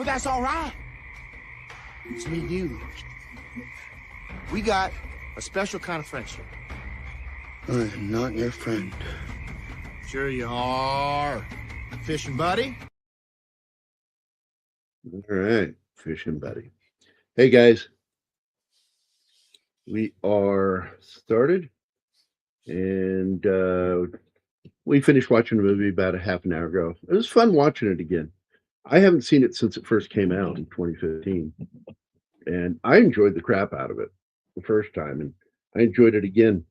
that's all right. It's me and you. We got a special kind of friendship. I am not your friend. Sure you are. Fishing buddy? All right, fishing buddy. Hey guys, we are started, and we finished watching the movie about a half an hour ago. It was fun watching it again. I haven't seen it since it first came out in 2015, and I enjoyed the crap out of it the first time, and I enjoyed it again.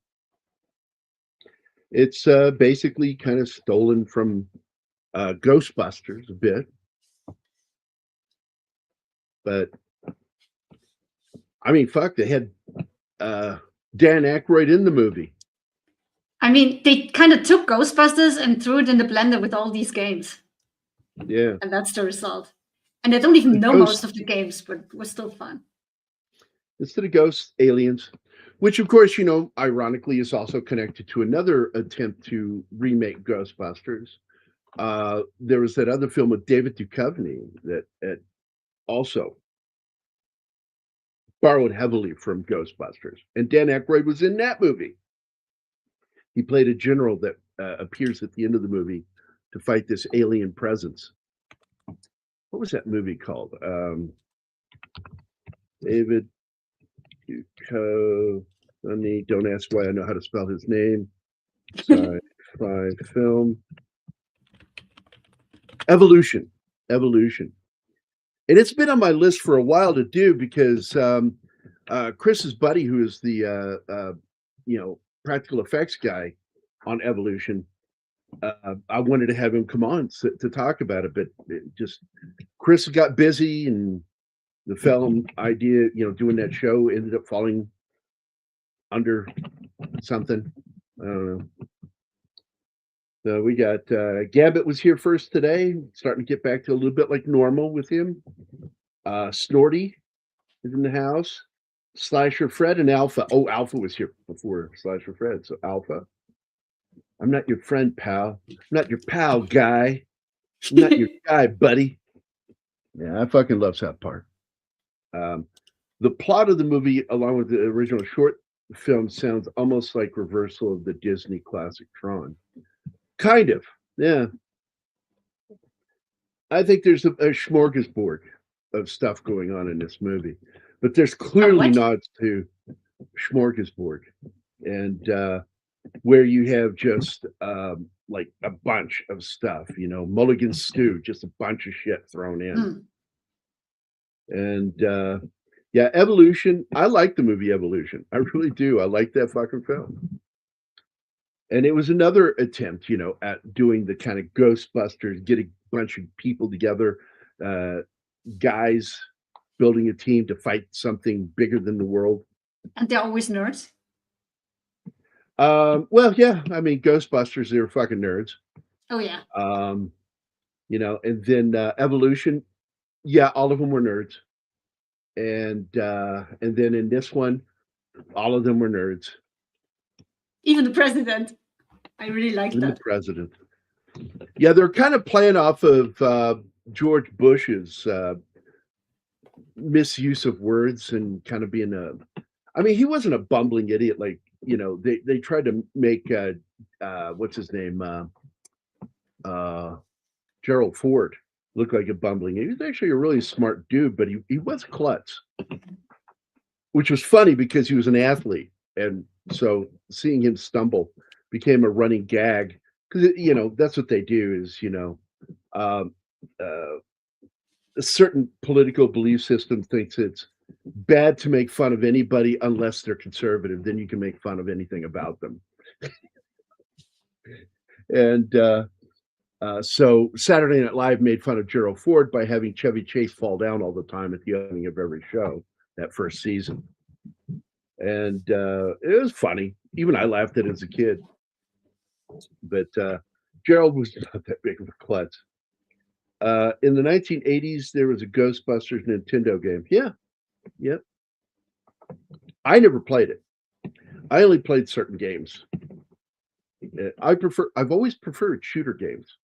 It's basically kind of stolen from Ghostbusters a bit, but I mean, fuck, they had Dan Aykroyd in the movie. I mean, they kind of took Ghostbusters and threw it in the blender with all these games. Yeah. And that's the result. And I don't even know most of the games, but it was still fun. Instead of ghosts, aliens, which, of course, ironically is also connected to another attempt to remake Ghostbusters. There was that other film with David Duchovny that also borrowed heavily from Ghostbusters. And Dan Aykroyd was in that movie. He played a general that appears at the end of the movie to fight this alien presence. What was that movie called? David Duchovny. Don't ask why I know how to spell his name. Sci-fi film. Evolution. And it's been on my list for a while to do because Chris's buddy, who is the practical effects guy on Evolution, I wanted to have him come on to talk about it, but Chris got busy, and the film idea, doing that show ended up falling under something. I don't know. So we got Gambit was here first today, starting to get back to a little bit like normal with him. Snorty is in the house. Slasher Fred and Alpha. Oh, Alpha was here before Slasher Fred. So Alpha. I'm not your friend, pal. I'm not your pal, guy. I'm not your guy, buddy. Yeah, I fucking love South Park. The plot of the movie, along with the original short film, sounds almost like reversal of the Disney classic Tron. Kind of, yeah. I think there's a smorgasbord of stuff going on in this movie, but there's clearly nods to smorgasbord, and where you have just like a bunch of stuff, Mulligan stew, just a bunch of shit thrown in. And yeah, Evolution. I like the movie Evolution. I really do. I like that fucking film. And it was another attempt, at doing the kind of Ghostbusters, get a bunch of people together, guys building a team to fight something bigger than the world. And they're always nerds? Well, yeah. I mean, Ghostbusters, they were fucking nerds. Oh, yeah. And then Evolution, yeah, all of them were nerds. And then in this one, all of them were nerds. Even the president. I really like that. The president. Yeah, they're kind of playing off of George Bush's misuse of words and kind of being he wasn't a bumbling idiot. Like, they tried to make, what's his name? Gerald Ford look like a bumbling. He was actually a really smart dude, but he was klutz, which was funny because he was an athlete. And so seeing him stumble became a running gag because, that's what they do is, a certain political belief system thinks it's bad to make fun of anybody unless they're conservative. Then you can make fun of anything about them. And so Saturday Night Live made fun of Gerald Ford by having Chevy Chase fall down all the time at the opening of every show that first season. And it was funny. Even I laughed at it as a kid. But Gerald was not that big of a klutz. In the 1980s, there was a Ghostbusters Nintendo game. Yeah. Yep. I never played it. I only played certain games. I've always preferred shooter games.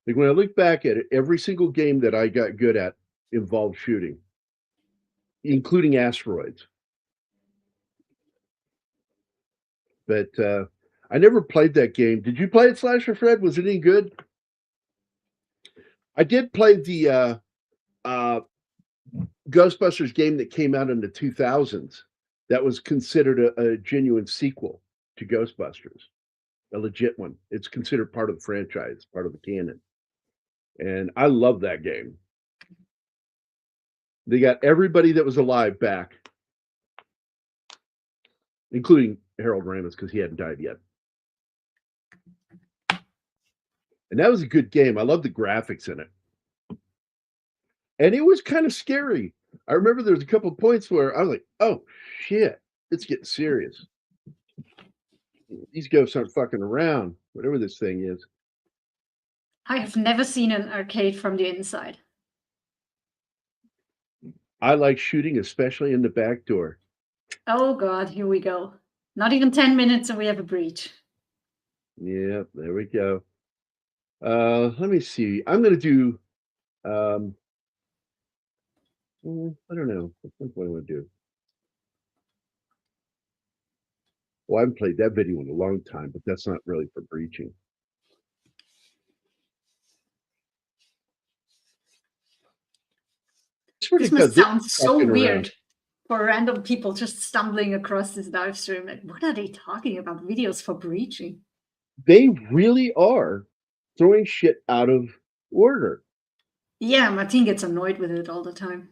Like when I look back at it, every single game that I got good at involved shooting, including asteroids. But I never played that game. Did you play it, Slasher Fred? Was it any good? I did play the Ghostbusters game that came out in the 2000s. That was considered a genuine sequel to Ghostbusters, a legit one. It's considered part of the franchise, part of the canon. And I love that game. They got everybody that was alive back, including Harold Ramis, because he hadn't died yet. And that was a good game. I love the graphics in it. And it was kind of scary. I remember there was a couple of points where I was like, oh, shit, it's getting serious. These ghosts aren't fucking around, whatever this thing is. I have never seen an arcade from the inside. I like shooting, especially in the back door. Oh, God, here we go. Not even 10 minutes and we have a breach. Yeah, there we go. Let me see. I'm going to do, I don't know. What do I want to do? Well, I haven't played that video in a long time, but that's not really for breaching. This must sound so weird for random people just stumbling across this live stream. Like, what are they talking about? Videos for breaching? They really are throwing shit out of order. Yeah, Martin gets annoyed with it all the time.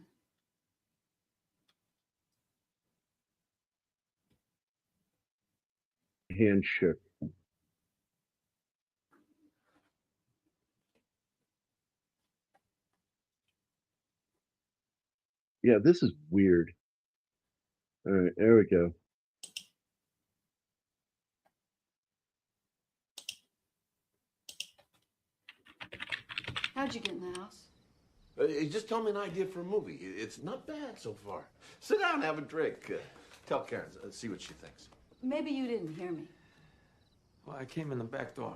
Hand shook. Yeah, this is weird. All right, there we go. How'd you get in the house? Just tell me an idea for a movie. It's not bad so far. Sit down, have a drink. Tell Karen, see what she thinks. Maybe you didn't hear me. Well, I came in the back door.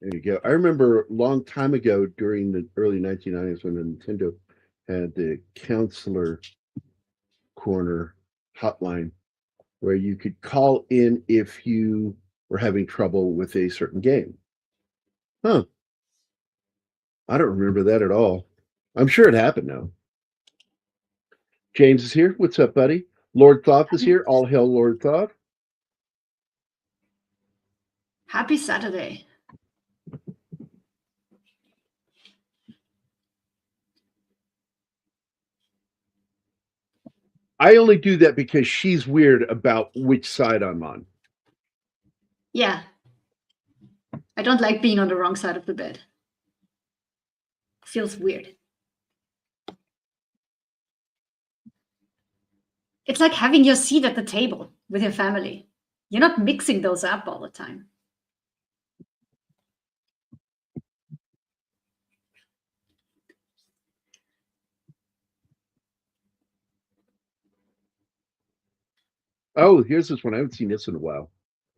There you go. I remember a long time ago during the early 1990s when Nintendo had the counselor corner hotline where you could call in if you were having trouble with a certain game. Huh. I don't remember that at all. I'm sure it happened now. James is here. What's up, buddy? Lord Thoth is here. All hail Lord Thoth. Happy Saturday. I only do that because she's weird about which side I'm on. Yeah. I don't like being on the wrong side of the bed. Feels weird. It's like having your seat at the table with your family. You're not mixing those up all the time. Oh, here's this one. I haven't seen this in a while.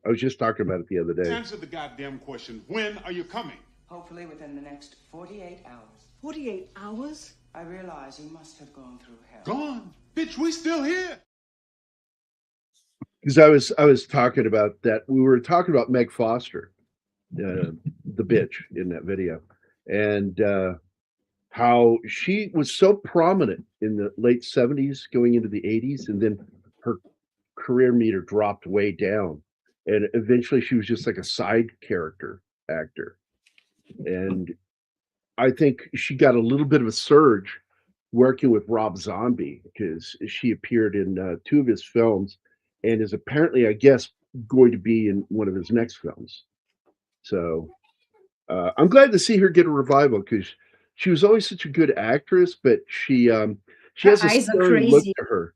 I was just talking about it the other day. Answer the goddamn question. When are you coming? Hopefully within the next 48 hours. 48 hours? I realize you must have gone through hell. Gone? Bitch, we still here. Because I was talking about that. We were talking about Meg Foster, the bitch in that video, and how she was so prominent in the late 70s going into the 80s, and then her career meter dropped way down. And eventually she was just like a side character actor. And I think she got a little bit of a surge working with Rob Zombie because she appeared in 2 of his films and is apparently, I guess, going to be in one of his next films. So I'm glad to see her get a revival because she was always such a good actress, but she has a scary look to her.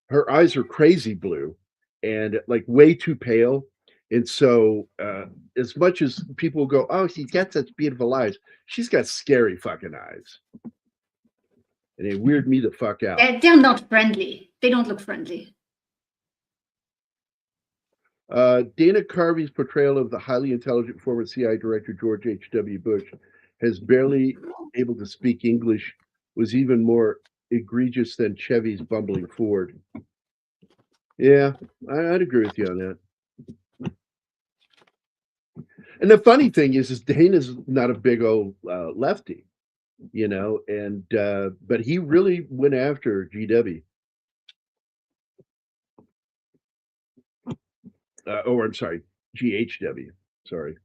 Her eyes are crazy blue and like way too pale. And so as much as people go, oh, she got such beautiful eyes, she's got scary fucking eyes. And they weird me the fuck out. They're not friendly. They don't look friendly. Dana Carvey's portrayal of the highly intelligent former CIA director George H.W. Bush has barely able to speak English was even more egregious than Chevy's bumbling Ford. Yeah, I'd agree with you on that. And the funny thing is Dana's not a big old lefty, you know, and but he really went after GW. Or I'm sorry, GHW. Sorry.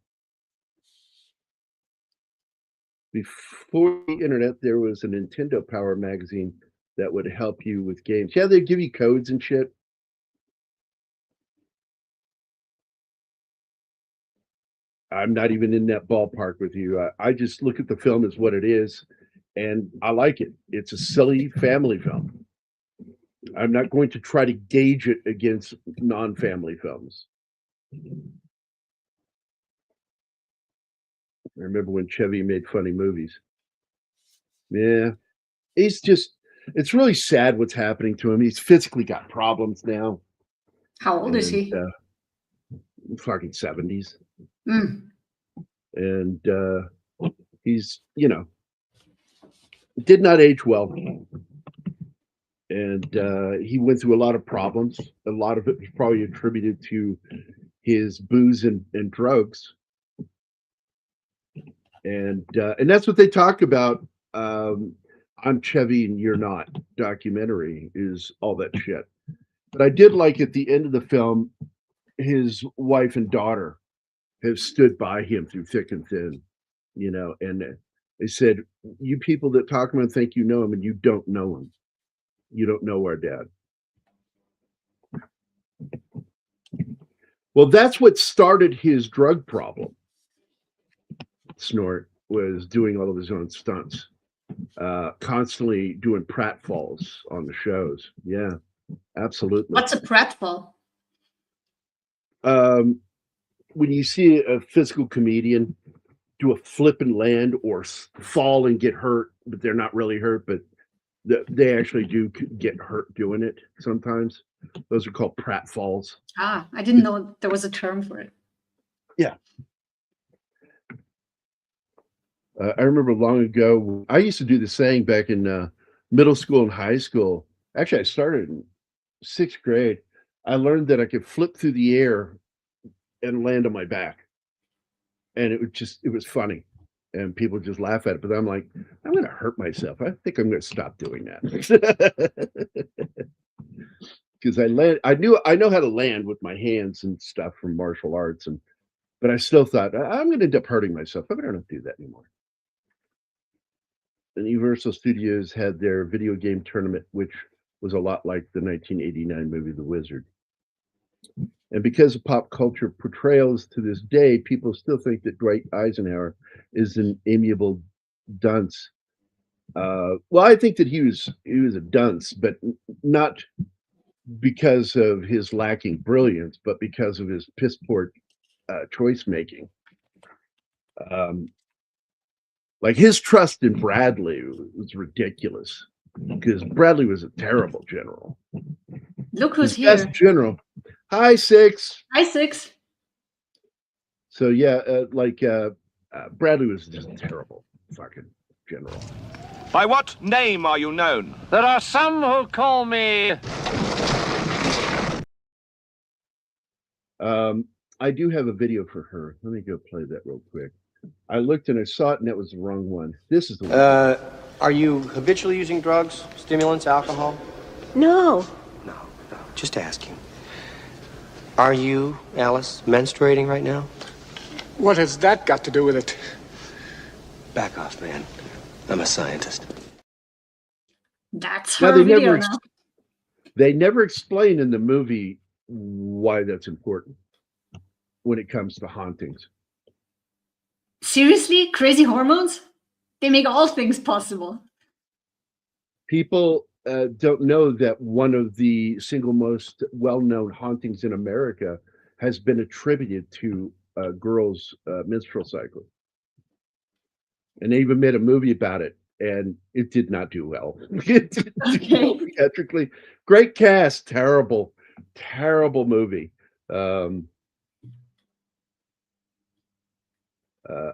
Before the internet, there was a Nintendo Power magazine that would help you with games. Yeah, they'd give you codes and shit. I'm not even in that ballpark with you. I just look at the film as what it is, and I like it. It's a silly family film. I'm not going to try to gauge it against non-family films. I remember when Chevy made funny movies. Yeah, he's just, it's really sad what's happening to him. He's physically got problems now. How old is he? Fucking 70s. Mm. And he's, you know, did not age well. And he went through a lot of problems. A lot of it was probably attributed to his booze and drugs. And that's what they talk about. I'm Chevy and You're Not documentary is all that shit. But I did like at the end of the film, his wife and daughter have stood by him through thick and thin, you know, and they said, you people that talk about him think you know him and you don't know him. You don't know our dad. Well, that's what started his drug problem. Snort was doing all of his own stunts, constantly doing pratfalls on the shows. Yeah, absolutely. What's a pratfall? When you see a physical comedian do a flip and land or fall and get hurt, but they're not really hurt, but they actually do get hurt doing it sometimes. Those are called pratfalls. Ah, I didn't know there was a term for it. Yeah. I remember long ago, I used to do the saying back in middle school and high school. Actually, I started in 6th grade. I learned that I could flip through the air and land on my back. And it was funny. And people just laugh at it. But I'm like, I'm going to hurt myself. I think I'm going to stop doing that. Because I know how to land with my hands and stuff from martial arts. But I still thought, I'm going to end up hurting myself. I better not do that anymore. And Universal Studios had their video game tournament, which was a lot like the 1989 movie The Wizard. And because of pop culture portrayals to this day, people still think that Dwight Eisenhower is an amiable dunce. Well, I think that he was a dunce, but not because of his lacking brilliance, but because of his piss poor choice making. Like his trust in Bradley was ridiculous because Bradley was a terrible general. Look who's His best general. Hi, Six. Hi, Six. So yeah, Bradley was just a terrible fucking general. By what name are you known? There are some who call me. I do have a video for her. Let me go play that real quick. I looked and I saw it, and that was the wrong one. This is the one. Are you habitually using drugs, stimulants, alcohol? No. No, just asking. Are you, Alice, menstruating right now? What has that got to do with it? Back off, man. I'm a scientist. That's her video now. They never explain in the movie why that's important when it comes to hauntings. Seriously? Crazy hormones? They make all things possible. People don't know that one of the single most well-known hauntings in America has been attributed to a girl's menstrual cycle. And they even made a movie about it, and it did not do well. Theatrically, great cast, terrible movie.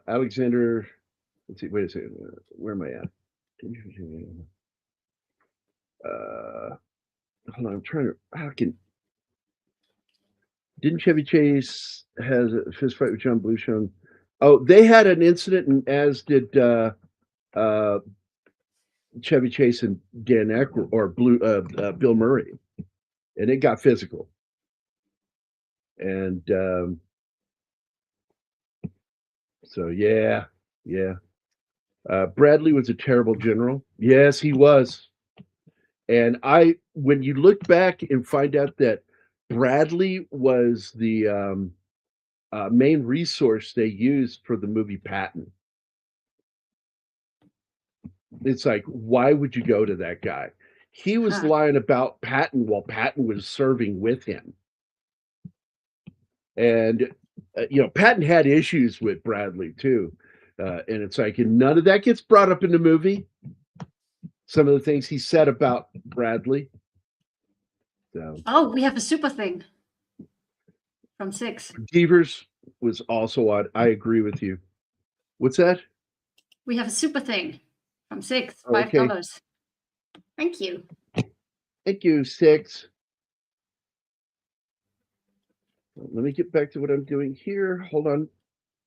Alexander. Let's see. Wait a second. Where am I at? Hold on. I'm trying to. How can? Didn't Chevy Chase has a fist fight with John Belushi? Oh, they had an incident, and as did Chevy Chase and Dan Aykroyd or Bill Murray, and it got physical. And so yeah. Bradley was a terrible general. Yes, he was. And when you look back and find out that Bradley was the main resource they used for the movie Patton, it's like, why would you go to that guy? He was lying about Patton while Patton was serving with him. And, Patton had issues with Bradley too. And it's like, and none of that gets brought up in the movie. Some of the things he said about Bradley. So. Oh, we have a super thing from 6. Devers was also odd. I agree with you. What's that? We have a super thing from 6. Okay. $5. Thank you. Thank you, 6. Let me get back to what I'm doing here. Hold on.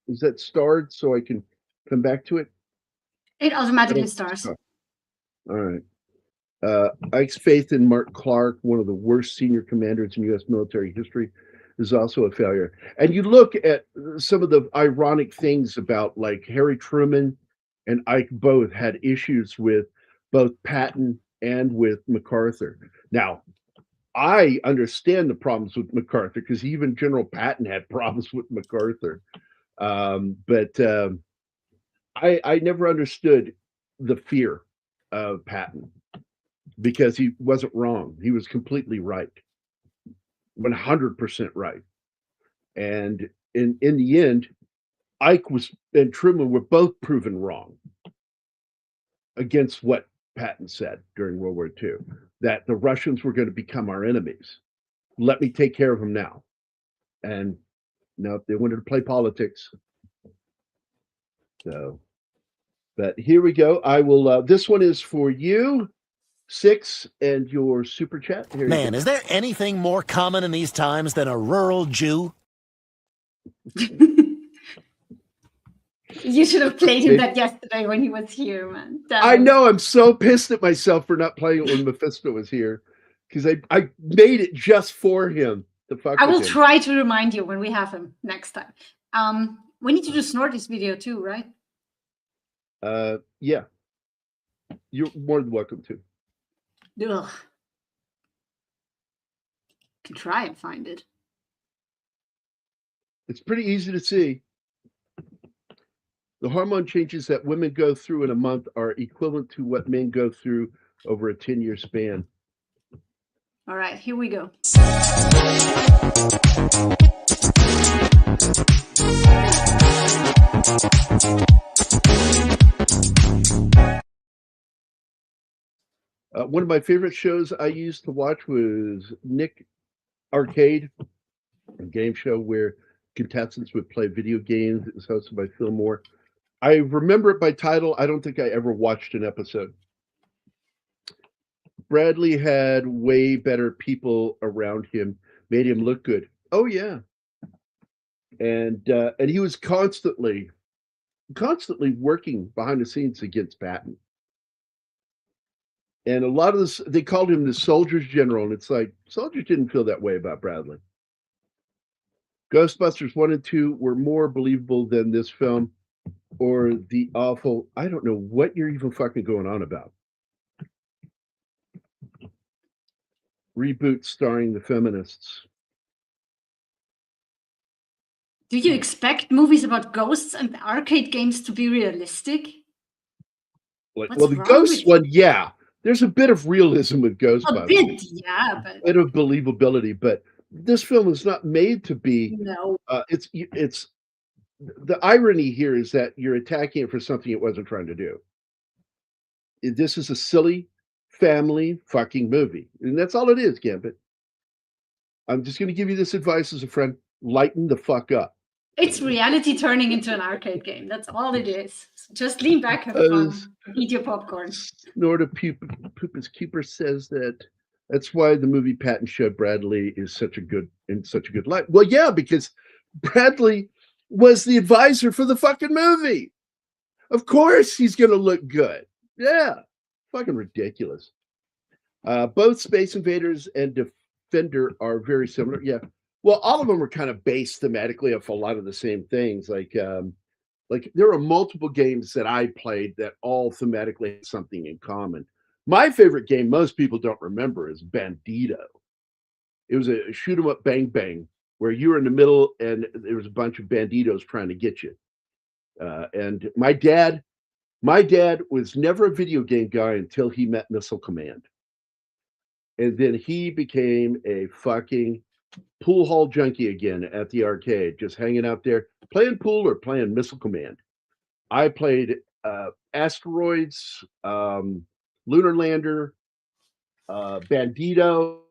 Is that starred so I can come back to it? It automatically starts. All right. Ike's faith in Mark Clark, one of the worst senior commanders in U.S. military history, is also a failure. And you look at some of the ironic things about, like, Harry Truman and Ike both had issues with both Patton and with MacArthur. Now, I understand the problems with MacArthur because even General Patton had problems with MacArthur. But I never understood the fear of Patton because he wasn't wrong. He was completely right. 100% right. And in the end, Ike and Truman were both proven wrong against what Patton said during World War II, that the Russians were going to become our enemies. Let me take care of them now. And no, they wanted to play politics. So, but here we go. I will, this one is for you, 6, and your super chat. Here Man, is there anything more common in these times than a rural Jew? You should have played him that yesterday when he was here, man. I know. I'm so pissed at myself for not playing it when Mephisto was here because I made it just for him. I will try to remind you when we have him next time. We need to do Snorty's video too, right? Yeah. You're more than welcome to. Ugh. Can try and find it. It's pretty easy to see. The hormone changes that women go through in a month are equivalent to what men go through over a 10-year span. All right, here we go. One of my favorite shows I used to watch was Nick Arcade, a game show where contestants would play video games. It was hosted by Phil Moore. I remember it by title. I don't think I ever watched an episode. Bradley had way better people around him, made him look good. Oh yeah. And he was constantly working behind the scenes against Patton. And a lot of this, they called him the soldier's general, and it's like, soldiers didn't feel that way about Bradley. Ghostbusters 1 and 2 were more believable than this film or the awful, I don't know what you're even fucking going on about. Reboot starring the feminists. Do you expect movies about ghosts and arcade games to be realistic? Well, the ghost one, yeah. There's a bit of realism with Ghostbusters. A bit, yeah, but a bit of believability, but this film is not made to be. No. It's the irony here is that you're attacking it for something it wasn't trying to do. This is a silly family fucking movie, and that's all it is, Gambit. I'm just going to give you this advice as a friend: lighten the fuck up. It's reality turning into an arcade game. That's all it is. Just lean back, have fun, eat your popcorn. Snorta Poopas Keeper says that's why the movie Patton showed Bradley is such a good light. Well, yeah, because Bradley was the advisor for the fucking movie. Of course he's gonna look good. Yeah. Fucking ridiculous. Both Space Invaders and Defender are very similar. Yeah. Well, all of them are kind of based thematically off a lot of the same things. Like there are multiple games that I played that all thematically had something in common. My favorite game, most people don't remember, is Bandito. It was a shoot 'em up bang bang where you were in the middle and there was a bunch of banditos trying to get you. And my dad was never a video game guy until he met Missile Command. And then he became a fucking pool hall junkie again at the arcade, just hanging out there, playing pool or playing Missile Command. I played Asteroids, Lunar Lander, Bandito.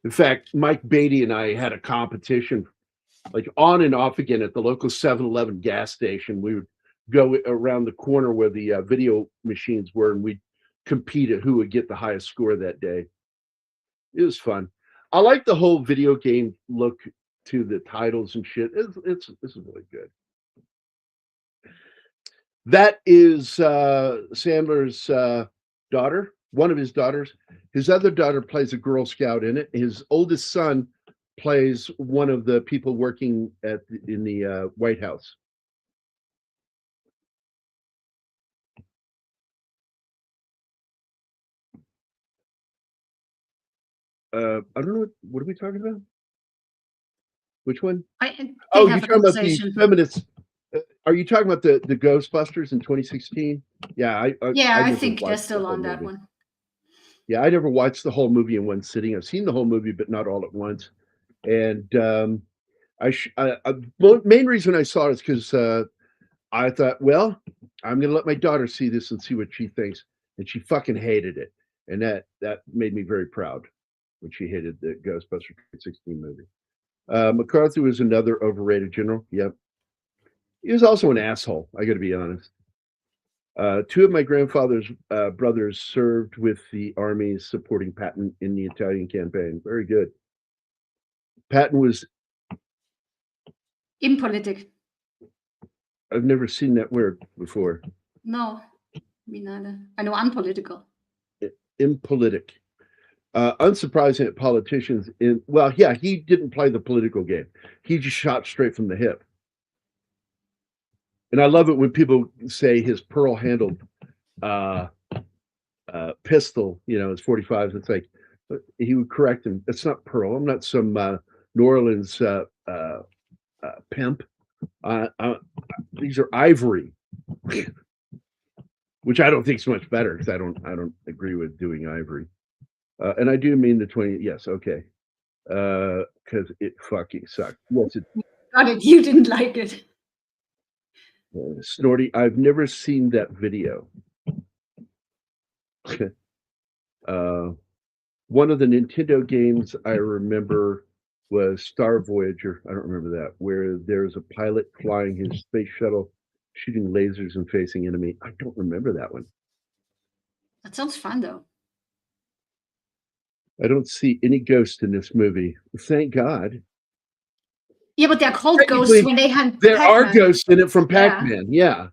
In fact, Mike Beatty and I had a competition, like on and off again at the local 7-Eleven gas station. We would go around the corner where the video machines were, and we'd compete at who would get the highest score that day. It was fun. I like the whole video game look to the titles and shit. This is really good. That is Sandler's daughter, one of his daughters. His other daughter plays a Girl Scout in it. His oldest son plays one of the people working in the White House. I don't know. What are we talking about? Which one? You're talking about the feminists. Are you talking about the Ghostbusters in 2016? Yeah, I think they're still on that one. Yeah, I never watched the whole movie in one sitting. I've seen the whole movie, but not all at once. And the main reason I saw it is because I thought, well, I'm going to let my daughter see this and see what she thinks. And she fucking hated it. And that made me very proud when she hated the Ghostbusters 2016 movie. McCarthy was another overrated general. Yep. He was also an asshole, I got to be honest. Two of my grandfather's brothers served with the army supporting Patton in the Italian campaign. Very good. Patton was impolitic. I've never seen that word before. No, me neither. I know unpolitical. Impolitic. Unsurprising that politicians he didn't play the political game. He just shot straight from the hip. And I love it when people say his pearl-handled pistol, is 45s. It's like he would correct him. It's not pearl. I'm not some New Orleans pimp. These are ivory, which I don't think is much better because I don't agree with doing ivory. And I do mean the 20. Yes, okay. Because it fucking sucked. Yes, it. Got it. You didn't like it. Snorty, I've never seen that video. One of the Nintendo games I remember was Star Voyager. I don't remember that, where there's a pilot flying his space shuttle, shooting lasers and facing enemy. I don't remember that one. That sounds fun, though. I don't see any ghost in this movie. Thank God. Yeah, but they're called ghosts when they hunt. There are ghosts in it from Pac-Man. Yeah.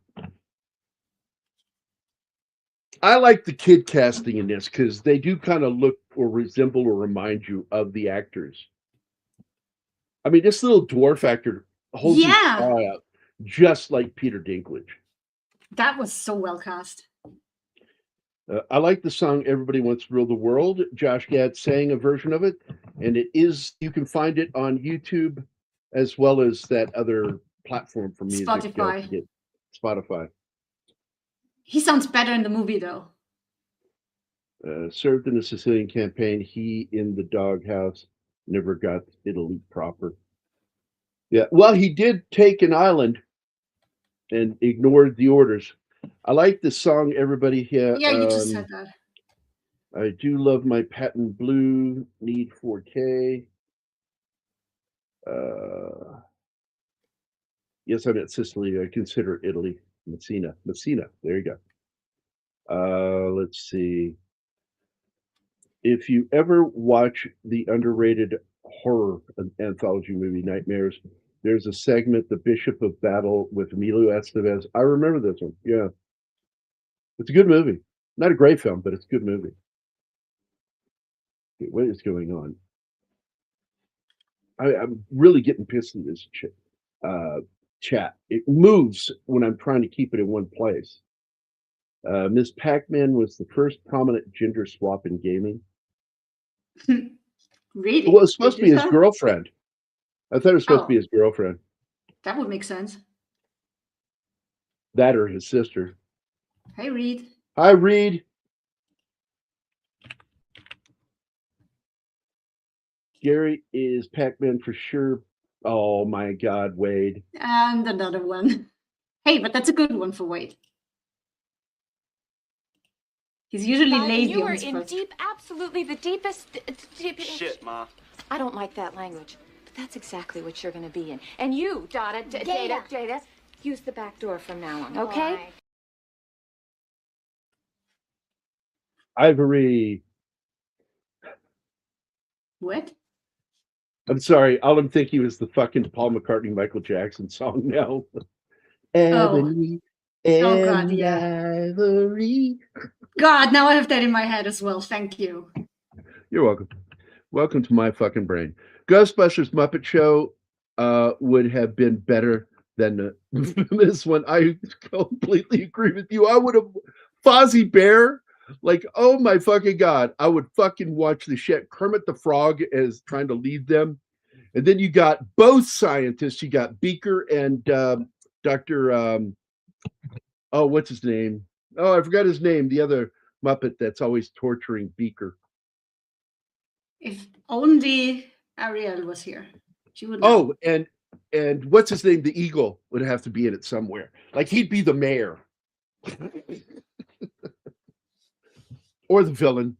I like the kid casting in this because they do kind of look or resemble or remind you of the actors. I mean, this little dwarf actor holds his eye out just like Peter Dinklage. That was so well cast. I like the song "Everybody Wants to Rule the World." Josh Gad sang a version of it, and you can find it on YouTube as well as that other platform for music. Spotify. He sounds better in the movie, though. Served in the Sicilian campaign. He in the doghouse. Never got Italy proper. Yeah, well, he did take an island and ignored the orders. I like the song everybody here. Yeah, you just said that. I do love my patent blue, need 4K. Yes, I'm at Sicily. I consider Italy. Messina. There you go. Let's see. If you ever watch the underrated horror anthology movie Nightmares, there's a segment, The Bishop of Battle with Emilio Estevez. I remember this one. Yeah. It's a good movie. Not a great film, but it's a good movie. Okay, what is going on? I'm really getting pissed in this chat. It moves when I'm trying to keep it in one place. Miss Pac-Man was the first prominent gender swap in gaming. Really? Well, it's supposed to be his that? girlfriend. I thought it was supposed to be his girlfriend. That would make sense. That or his sister. Hey, Reed. Hi, Reed. Gary is Pac-Man for sure. Oh my God, Wade. And another one. Hey, but that's a good one for Wade. He's usually lazy. You are in deep, absolutely the deepest. Shit, Ma. I don't like that language, but that's exactly what you're going to be in. And you, Jada, use the back door from now on, okay? Right. Ivory. What? I'm sorry. All I'm thinking was the fucking Paul McCartney, Michael Jackson song now. Ebony and God, yeah. Ivory. God, now I have that in my head as well. Thank you. You're welcome. Welcome to my fucking brain. Ghostbusters Muppet Show would have been better than this one. I completely agree with you. I would have Fozzie Bear. Like, oh my fucking God. I would fucking watch the shit. Kermit the Frog as trying to lead them. And then you got both scientists. You got Beaker and Dr. Oh, what's his name? Oh, I forgot his name. The other Muppet that's always torturing Beaker. If only Ariel was here. She would. Oh, and what's his name? The Eagle would have to be in it somewhere. Like he'd be the mayor. Or the villain.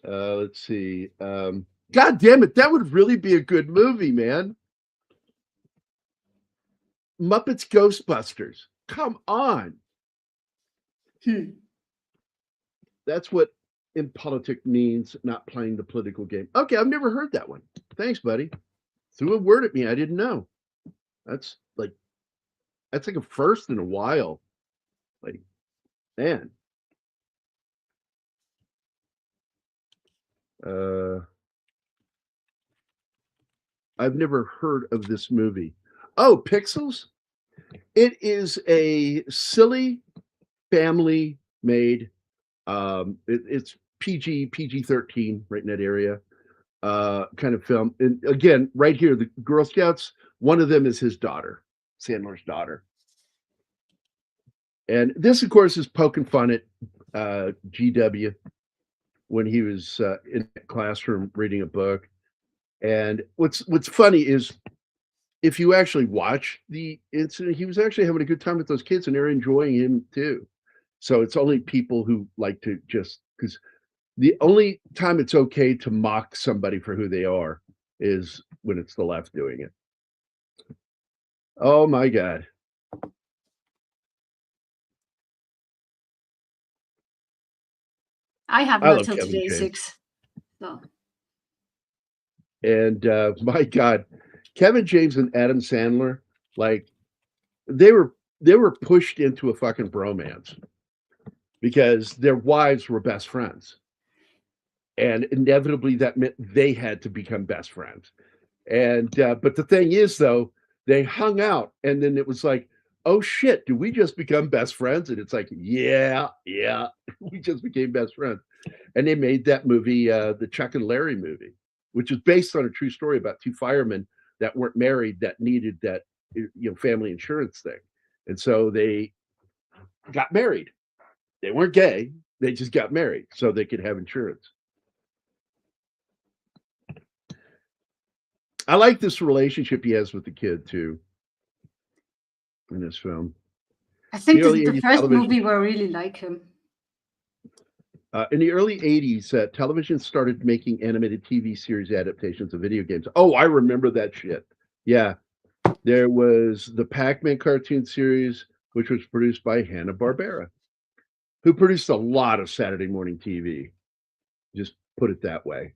Let's see. God damn it, that would really be a good movie, man. Muppets Ghostbusters. Come on. That's what in politics means not playing the political game. Okay, I've never heard that one. Thanks, buddy. Threw a word at me I didn't know. That's like a first in a while. Like, man. I've never heard of this movie. Oh, Pixels? It is a silly family made. It's PG-13 right in that area. Kind of film. And again, right here, the Girl Scouts, one of them is his daughter, Sandler's daughter. And this, of course, is poking fun at GW when he was in a classroom reading a book. And what's funny is if you actually watch the incident, he was actually having a good time with those kids and they're enjoying him too. So it's only people who like to just, because the only time it's okay to mock somebody for who they are is when it's the left doing it. Oh my God. I have not till today 6. So. And my God, Kevin James and Adam Sandler, like they were pushed into a fucking bromance because their wives were best friends. And inevitably that meant they had to become best friends. And but the thing is though, they hung out and then it was like, oh shit, did we just become best friends? And it's like, yeah, we just became best friends. And they made that movie, the Chuck and Larry movie, which is based on a true story about 2 firemen that weren't married that needed that family insurance thing. And so they got married. They weren't gay. They just got married so they could have insurance. I like this relationship he has with the kid too. in this film. I think The early the 80s first television- movie where I really like him. In the early 80s, television started making animated TV series adaptations of video games. Oh, I remember that shit. Yeah. There was the Pac-Man cartoon series, which was produced by Hanna-Barbera, who produced a lot of Saturday morning TV. Just put it that way.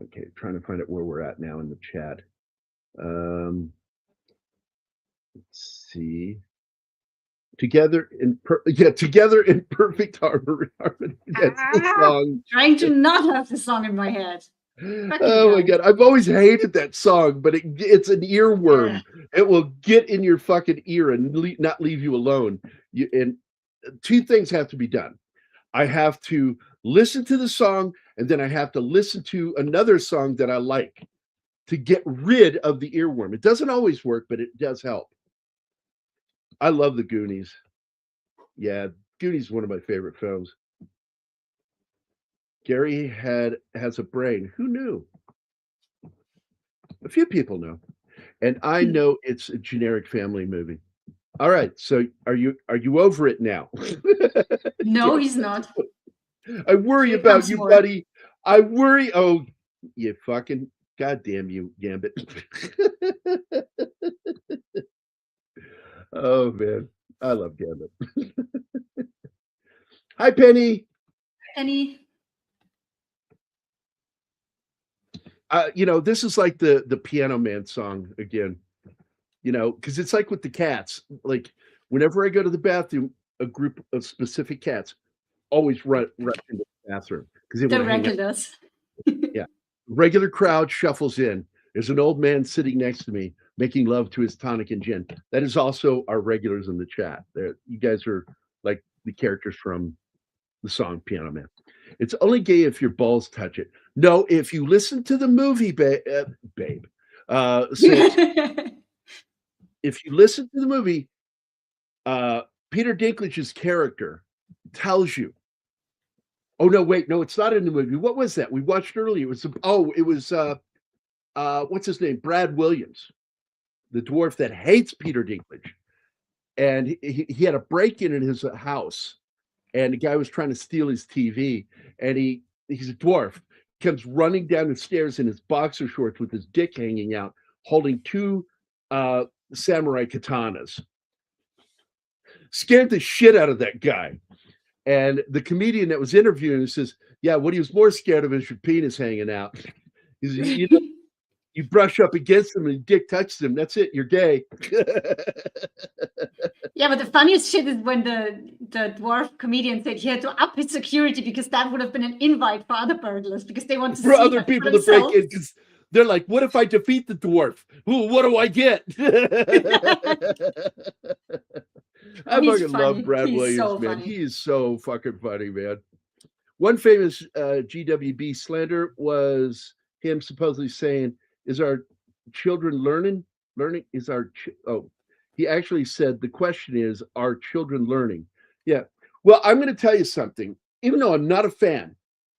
Okay, trying to find out where we're at now in the chat. Let's see. Together in perfect harmony. That's the song. Trying to not have the song in my head. Oh my god, I've always hated that song, but it's an earworm. Yeah. It will get in your fucking ear and not leave you alone. And two things have to be done. I have to listen to the song, and then I have to listen to another song that I like to get rid of the earworm. It doesn't always work, but it does help. I love the Goonies. Yeah, Goonies is one of my favorite films. Gary has a brain. Who knew? A few people know. And I know it's a generic family movie. All right, so are you over it now? No, he's not. I worry about you, buddy. I worry. Oh, you fucking goddamn you, Gambit. Oh man, I love Gambit. Hi, Penny. Penny. This is like the Piano Man song again. Because it's like with the cats. Like whenever I go to the bathroom, a group of specific cats always run into the bathroom because they're regulars. Yeah, regular crowd shuffles in. There's an old man sitting next to me making love to his tonic and gin. That is also our regulars in the chat. You guys are like the characters from the song Piano Man. It's only gay if your balls touch it. No, if you listen to the movie, babe. If you listen to the movie, Peter Dinklage's character tells you. Oh no, wait, no, it's not in the movie. What was that we watched earlier? It was what's his name? Brad Williams, the dwarf that hates Peter Dinklage, and he had a break-in his house, and the guy was trying to steal his TV, and he's a dwarf, comes running down the stairs in his boxer shorts with his dick hanging out, holding two samurai katanas. Scared the shit out of that guy. And the comedian that was interviewing him says, yeah, what he was more scared of is your penis hanging out. You brush up against him and your dick touches him. That's it. You're gay. Yeah, but the funniest shit is when the dwarf comedian said he had to up his security because that would have been an invite for other burglars because they want to for other people to break in because they're like, what if I defeat the dwarf? What do I get? I fucking love Brad Williams, man. He is so fucking funny, man. One famous GWB slander was him supposedly saying, is our children learning? Learning is our... He actually said, the question is, are children learning? Yeah. Well, I'm going to tell you something. Even though I'm not a fan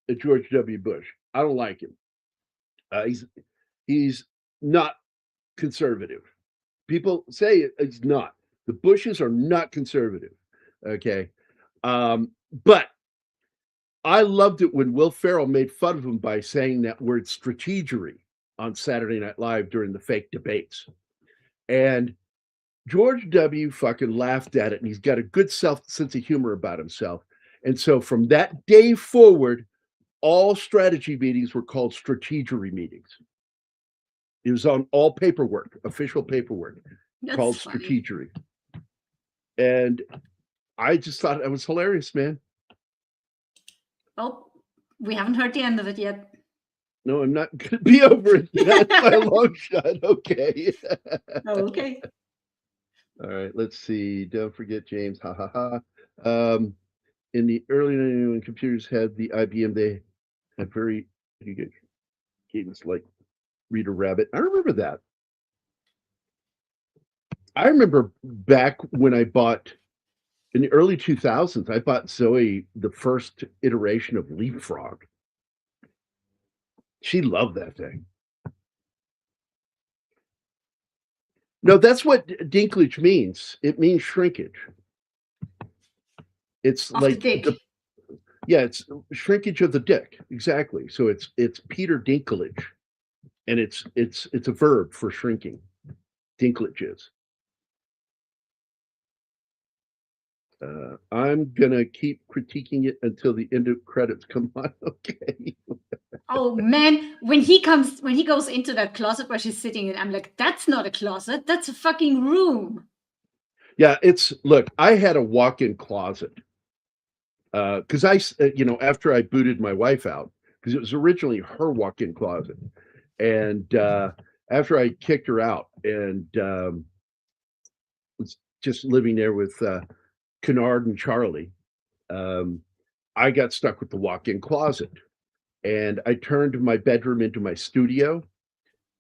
of George W. Bush, I don't like him. He's not conservative. People say he's not. The Bushes are not conservative. Okay. But I loved it when Will Ferrell made fun of him by saying that word strategery on Saturday Night Live during the fake debates. And George W. fucking laughed at it, and he's got a good sense of humor about himself. And so from that day forward, all strategy meetings were called strategery meetings. It was on all paperwork, official paperwork. That's called strategery. And I just thought it was hilarious, man. Well, we haven't heard the end of it yet. No, I'm not going to be over it. Not by a long shot. Okay. Oh, okay. All right. Let's see. Don't forget James. Ha ha ha. In the early 90s, when computers had the IBM, they had very games like Reader Rabbit. I remember that. I remember back when I bought, in the early 2000s, I bought Zoe the first iteration of Leapfrog. She loved that thing. No, that's what dinklage means. It means shrinkage. It's Of like the dick. it's shrinkage of the dick. Exactly. So it's Peter Dinklage, and it's a verb for shrinking. Dinklage is. I'm gonna keep critiquing it until the end of credits come on. Okay. Oh man, when he goes into that closet where she's sitting in, I'm like, that's not a closet, that's a fucking room. Yeah, look, I had a walk-in closet. Because after I booted my wife out, because it was originally her walk-in closet, and after I kicked her out and was just living there with Kennard and Charlie, I got stuck with the walk-in closet, and I turned my bedroom into my studio,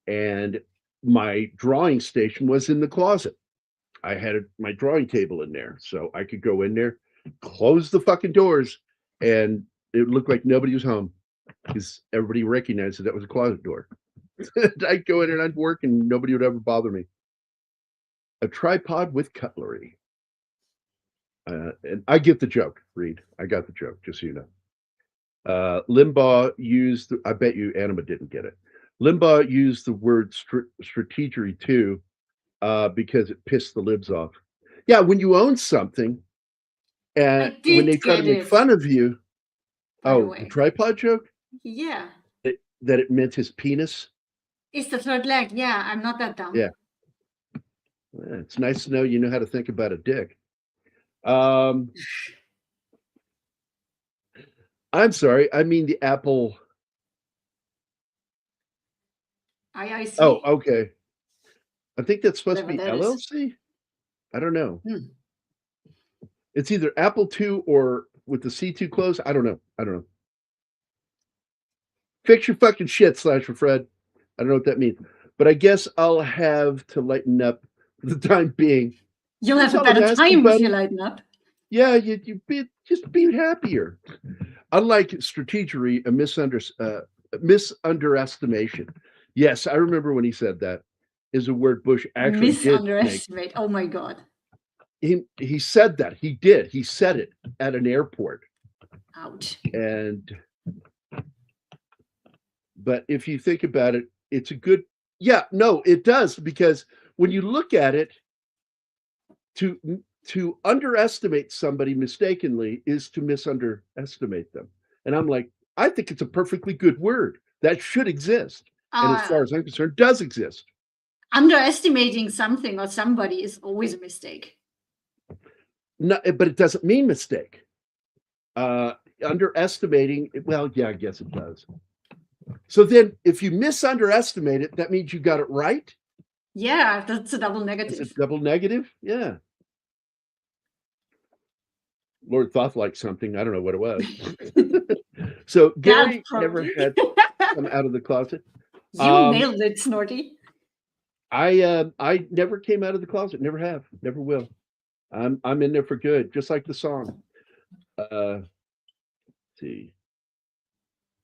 and my drawing station was in the closet. I had my drawing table in there, so I could go in there, close the fucking doors, and it looked like nobody was home because everybody recognized that was a closet door. I'd go in and I'd work, and nobody would ever bother me. A tripod with cutlery. And I get the joke, Reed. I got the joke, just so you know. Limbaugh used, I bet you Anima didn't get it. Limbaugh used the word strategery too, because it pissed the libs off. Yeah, when you own something, and when they try to make fun of you, the tripod joke? Yeah. That it meant his penis? It's the third leg. Yeah, I'm not that dumb. Yeah. Well, it's nice to know you know how to think about a dick. I'm sorry, I mean the Apple. IIC. Oh, okay. I think that's supposed to be Whatever that is. LLC. I don't know. It's either Apple II or with the C2 close. I don't know. Fix your fucking shit, Slasher Fred. I don't know what that means. But I guess I'll have to lighten up for the time being. You'll have a better time if you lighten up. Yeah, you be happier. Unlike strategery, a misunderestimation. Yes, I remember when he said that. Is a word Bush actually misunderestimate. Did oh my god. He said that. He did. He said it at an airport. Ouch. But if you think about it, it's a good. Yeah, no, it does, because when you look at it, to underestimate somebody mistakenly is to misunderestimate them. And I'm like, I think it's a perfectly good word that should exist. And as far as I'm concerned, does exist. Underestimating something or somebody is always a mistake. No, but it doesn't mean mistake. Underestimating, well, yeah, I guess it does. So then if you misunderestimate it, that means you got it right? Yeah, that's a double negative. It's a double negative? Yeah. Lord Thoth liked something. I don't know what it was. So Gary never had come out of the closet. You nailed it, Snorty. I never came out of the closet. Never have. Never will. I'm in there for good, just like the song. Let's see.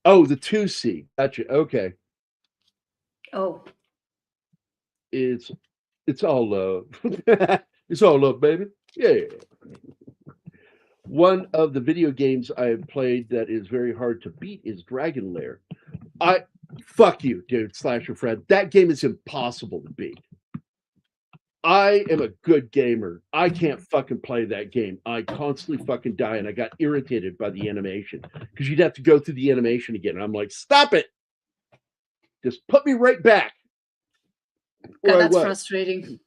Oh, the 2C. Gotcha. Okay. Oh. It's all love. It's all love, baby. Yeah. One of the video games I have played that is very hard to beat is Dragon Lair. Fuck you, dude, Slasher Fred. That game is impossible to beat. I am a good gamer. I can't fucking play that game. I constantly fucking die, and I got irritated by the animation because you'd have to go through the animation again. And I'm like, stop it. Just put me right back. God, that's frustrating.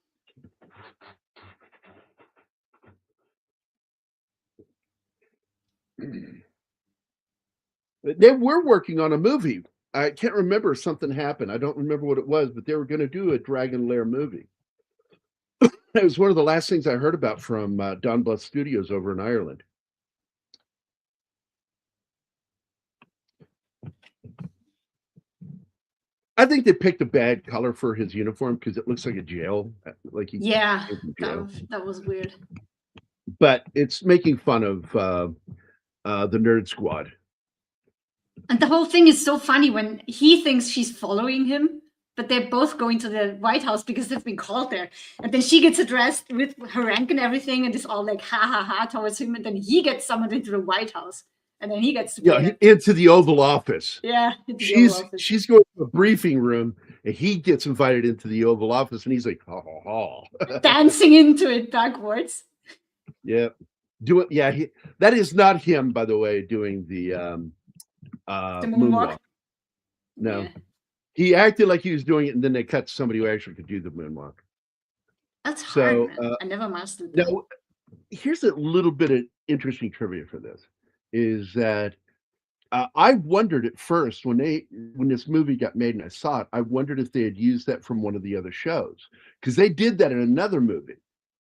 They were working on a movie. I can't remember if something happened. I don't remember what it was, but they were going to do a Dragon Lair movie. It was one of the last things I heard about from Don Bluth Studios over in Ireland. I think they picked a bad color for his uniform because it looks like a jail. Like that was weird. But it's making fun of the Nerd Squad. And the whole thing is so funny when he thinks she's following him but they're both going to the White House because they've been called there. And then she gets addressed with her rank and everything, and it's all like ha ha ha towards him. And then he gets summoned into the White House, and then he gets to play into the Oval Office. Yeah, into the Oval Office. She's going to a briefing room, and he gets invited into the Oval Office, and he's like, ha ha ha, dancing into it backwards. Yeah, that is not him, by the way, doing the moonwalk. No. Yeah. He acted like he was doing it, and then they cut to somebody who actually could do the moonwalk. That's hard, man. I never mastered that. Now, here's a little bit of interesting trivia for this, is that I wondered at first when this movie got made and I saw it, I wondered if they had used that from one of the other shows, because they did that in another movie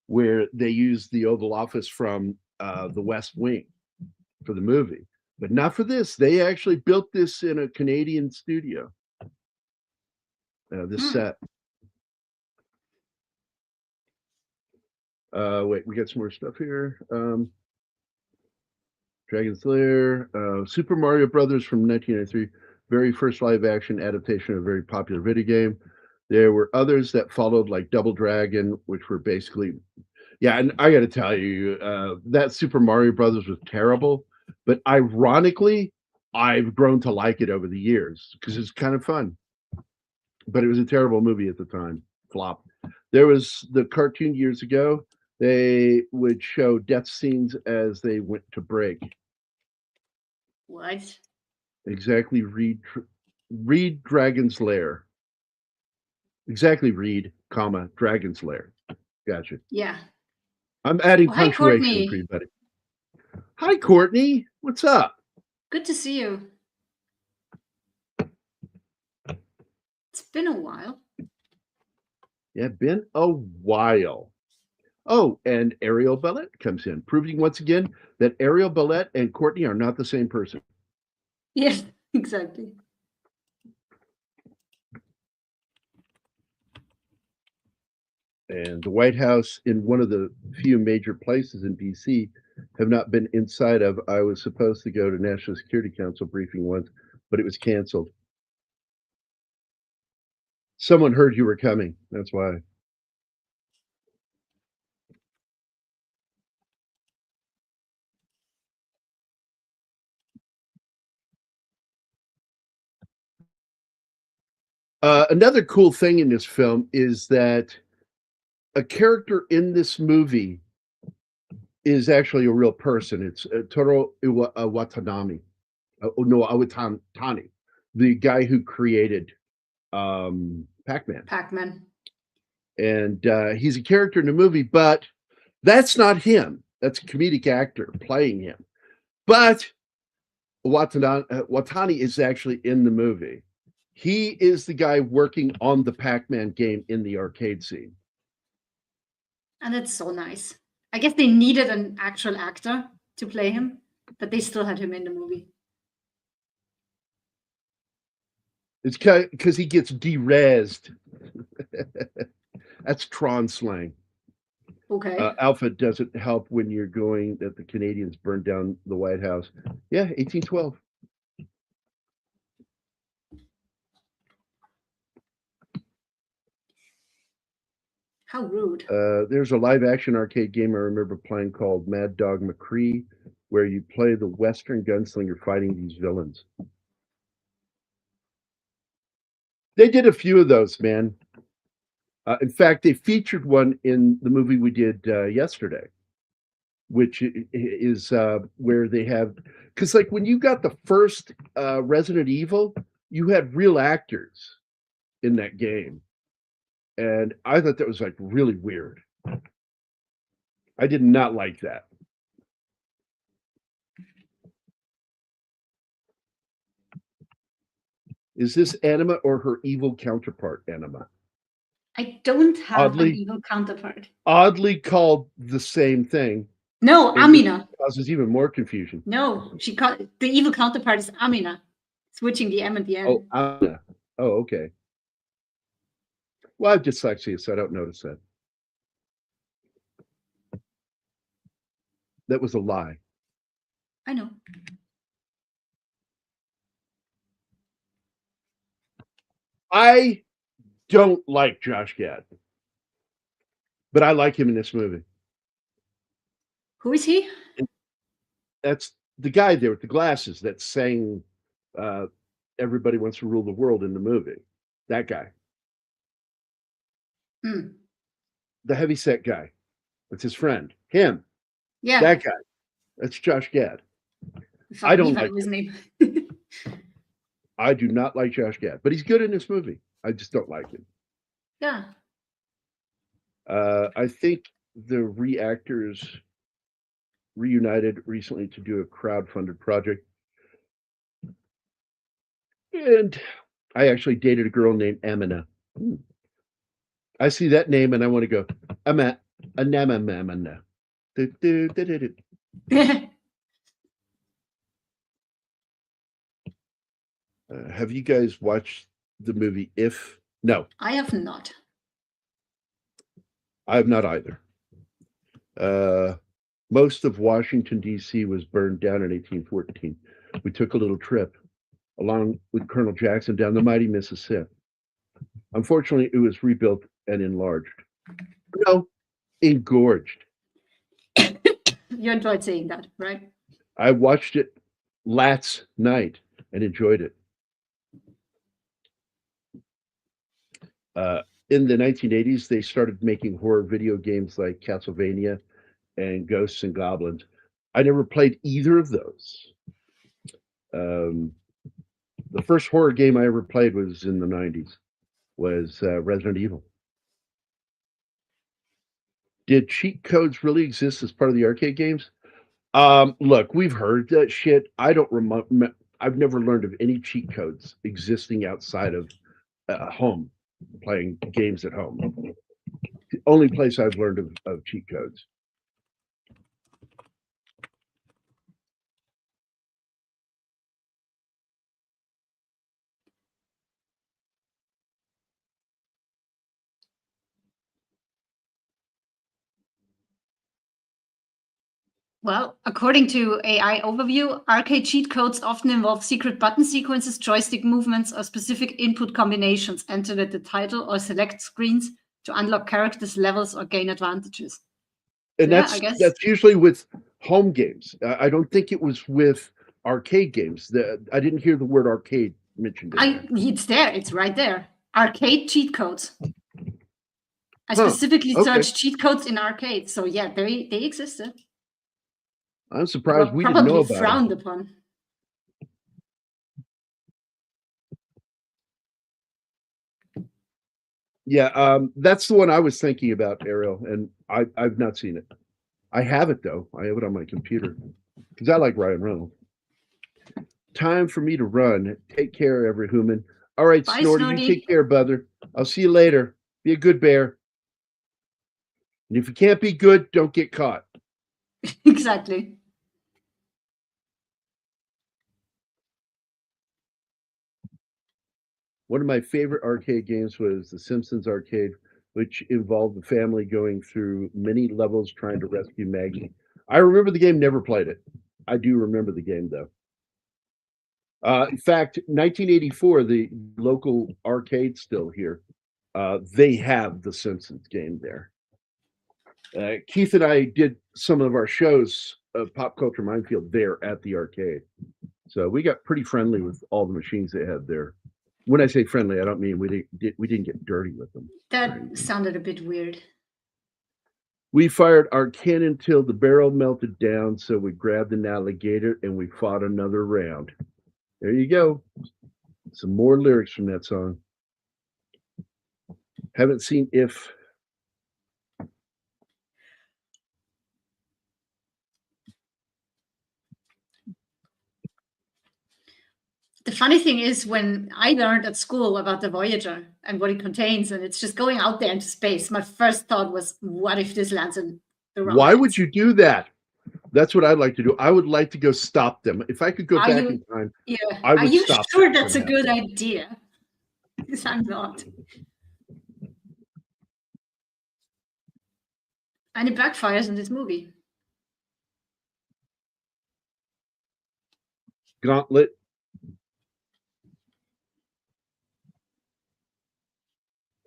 where they used the Oval Office from the West Wing for the movie, but not for this. They actually built this in a Canadian studio. This set. Wait, we got some more stuff here. Dragon's Lair, Super Mario Brothers from 1993, very first live action adaptation of a very popular video game. There were others that followed, like Double Dragon, which were basically, and I got to tell you, that Super Mario Brothers was terrible, but ironically, I've grown to like it over the years because it's kind of fun. But it was a terrible movie at the time. Flop. There was the cartoon years ago. They would show death scenes as they went to break. What? Exactly. Read Dragon's Lair. Exactly. Read, comma, Dragon's Lair. Gotcha. Yeah. I'm adding punctuation for you, buddy. Hi, Courtney. What's up? Good to see you. It's been a while. Yeah, been a while. Oh, and Ariel Bellette comes in, proving once again that Ariel Bellette and Courtney are not the same person. Yes, exactly. And the White House, in one of the few major places in DC, have not been inside of. I was supposed to go to National Security Council briefing once, but it was canceled. Someone heard you were coming. That's why. Another cool thing in this film is that a character in this movie is actually a real person. It's Toru Watanabe. Awatani, the guy who created Pac-Man. Pac-Man. And he's a character in the movie, but that's not him. That's a comedic actor playing him. But Watani is actually in the movie. He is the guy working on the Pac-Man game in the arcade scene. And that's so nice. I guess they needed an actual actor to play him, but they still had him in the movie. It's because he gets de-rezzed. That's Tron slang. Okay. Alpha doesn't help when you're going that the Canadians burned down the White House. Yeah, 1812. How rude. There's a live action arcade game I remember playing called Mad Dog McCree, where you play the Western gunslinger fighting these villains. They did a few of those, man. In fact, they featured one in the movie we did yesterday, which is where they have, because like when you got the first Resident Evil, you had real actors in that game. And I thought that was like really weird. I did not like that. Is this Anima or her evil counterpart, Anima? I don't have an evil counterpart. Oddly called the same thing. No, Amina. Causes even more confusion. No, the evil counterpart is Amina. Switching the M at the end. Oh, Amina. Oh, okay. Well, I have dyslexia, so I don't notice that. That was a lie. I know. I don't like Josh Gad, but I like him in this movie. Who is he? That's the guy there with the glasses that sang Everybody Wants to Rule the World in the movie. That guy. Hmm. The heavyset guy. That's his friend. Him. Yeah. That guy. That's Josh Gad. I don't like his him. name. I do not like Josh Gad, but he's good in this movie. I just don't like him. Yeah. I think the reactors reunited recently to do a crowd-funded project. And I actually dated a girl named Amina. I see that name and I want to go, Amina. Have you guys watched the movie If? No, I have not. I have not either. Most of Washington, D.C. was burned down in 1814. We took a little trip along with Colonel Jackson down the mighty Mississippi. Unfortunately, it was rebuilt and enlarged. No, engorged. You enjoyed saying that, right? I watched it last night and enjoyed it. In the 1980s, they started making horror video games like Castlevania and Ghosts and Goblins. I never played either of those. The first horror game I ever played was in the 90s, was Resident Evil. Did cheat codes really exist as part of the arcade games? Look, we've heard that shit. I don't remember. I've never learned of any cheat codes existing outside of home, playing games at home. The only place I've learned of cheat codes. Well, according to AI Overview, arcade cheat codes often involve secret button sequences, joystick movements, or specific input combinations entered at the title or select screens to unlock characters, levels, or gain advantages. And So, I guess that's usually with home games. I don't think it was with arcade games. I didn't hear the word arcade mentioned. It's there. It's right there. Arcade cheat codes. I specifically searched cheat codes in arcades. So yeah, they existed. I'm surprised we didn't know about it. Probably frowned upon. Yeah, that's the one I was thinking about, Ariel, and I've not seen it. I have it though. I have it on my computer because I like Ryan Reynolds. Time for me to run. Take care, every human. All right, Bye, Snorty, Snorty. you take care, brother. I'll see you later. Be a good bear. And if you can't be good, don't get caught. Exactly. One of my favorite arcade games was The Simpsons Arcade, which involved the family going through many levels trying to rescue Maggie. I remember the game, never played it. I do remember the game, though. In fact, 1984, the local arcade still here, they have The Simpsons game there. Keith and I did some of our shows of Pop Culture Minefield there at the arcade. So we got pretty friendly with all the machines they had there. When I say friendly, I don't mean we didn't get dirty with them. That sounded a bit weird. We fired our cannon till the barrel melted down, so we grabbed an alligator and we fought another round. There you go. Some more lyrics from that song. Haven't seen If. The funny thing is, when I learned at school about the Voyager and what it contains, and it's just going out there into space, my first thought was, what if this lands in the wrong Why hands? would you do that? That's what I'd like to do. I would like to go stop them. If I could go back in time, Yeah. I would Are you stop sure that that's a from good idea? Because I'm not. And it backfires in this movie. Gauntlet.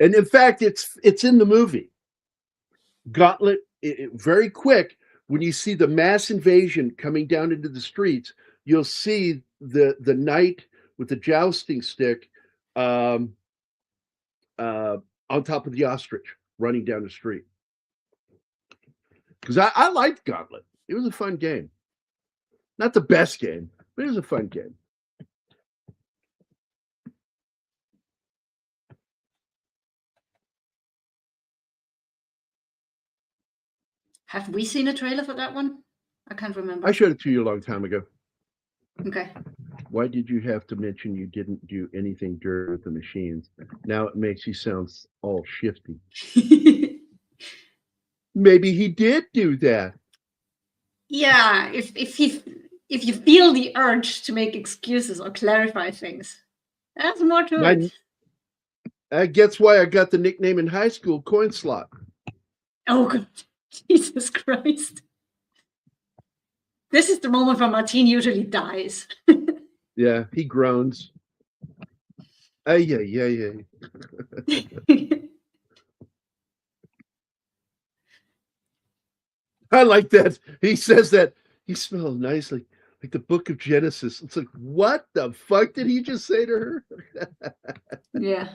And in fact, it's in the movie. Gauntlet, very quick, when you see the mass invasion coming down into the streets, you'll see the knight with the jousting stick on top of the ostrich running down the street. Because I liked Gauntlet. It was a fun game. Not the best game, but it was a fun game. Have we seen a trailer for that one? I can't remember. I showed it to you a long time ago. Okay. Why did you have to mention you didn't do anything dirty with the machines? Now it makes you sound all shifty. Maybe he did do that. Yeah, if you feel the urge to make excuses or clarify things, that's more to it. I guess why I got the nickname in high school, Coin Slot. Oh God, Jesus Christ! This is the moment where Martine usually dies. Yeah, he groans. Yeah. I like that. He says that he smells nice, like the book of Genesis. It's like, what the fuck did he just say to her? Yeah.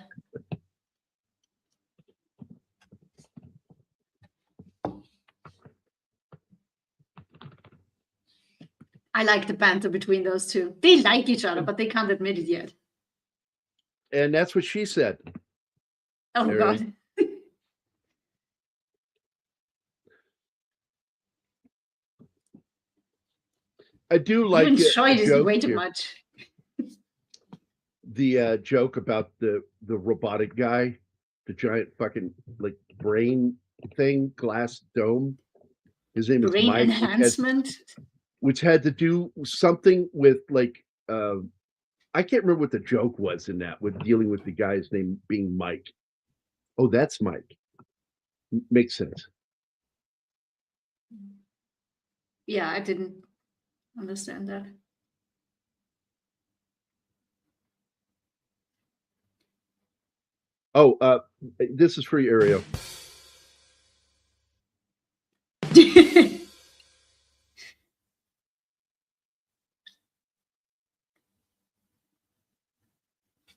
I like the banter between those two. They like each other, but they can't admit it yet. And that's what she said. Oh, There God. I do like I enjoyed it way too here. much. The joke about the robotic guy, the giant fucking like brain thing, glass dome. His name is Brain Mike, enhancement. which had to do something with like I can't remember what the joke was in that, with dealing with the guy's name being Mike. Oh, that's Mike. Makes sense. Yeah, I didn't understand that. Oh, this is for you, Ariel.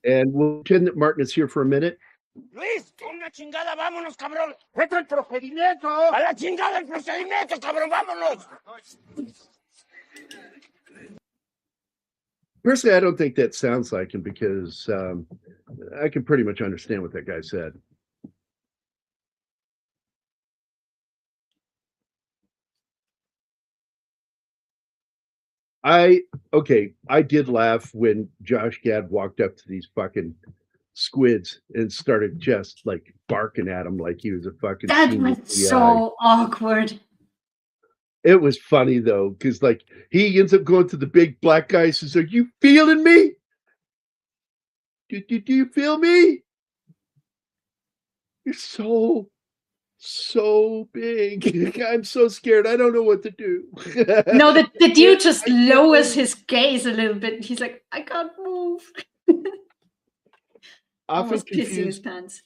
And we'll pretend that Martin is here for a minute. Luis, una chingada, vámonos, cabrón. ¡Vete al procedimiento! ¡A la chingada el procedimiento, cabrón, vámonos! Personally, I don't think that sounds like him because I can pretty much understand what that guy said. I did laugh when Josh Gad walked up to these fucking squids and started just like barking at him like he was a fucking. That was so awkward. It was funny though, because like he ends up going to the big black guy and says, "Are you feeling me? Do you feel me? You're so big. I'm so scared. I don't know what to do." No, the dude just lowers his gaze a little bit. He's like, I can't move. Almost pissing his pants.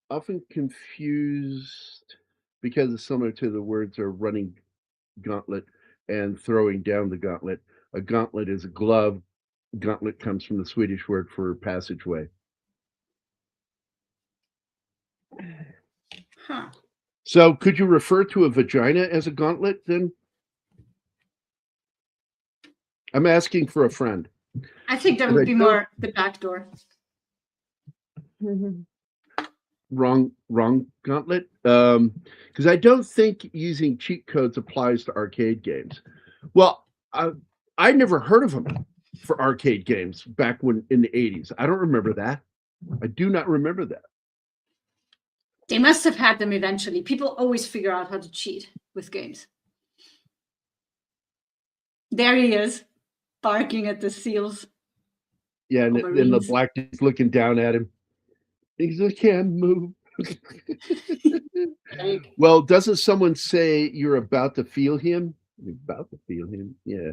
Often confused because it's similar to the words are running gauntlet and throwing down the gauntlet. A gauntlet is a glove. Gauntlet comes from the Swedish word for passageway. Huh. So could you refer to a vagina as a gauntlet then? I'm asking for a friend. I think that would be more the back door. Wrong gauntlet. Because I don't think using cheat codes applies to arcade games. Well, I never heard of them for arcade games back when in the 80s. I don't remember that. I do not remember that. They must have had them eventually. People always figure out how to cheat with games. There he is, barking at the seals. Yeah, and the black dude's looking down at him. He's like, can't move. Well, doesn't someone say you're about to feel him? You're about to feel him? Yeah.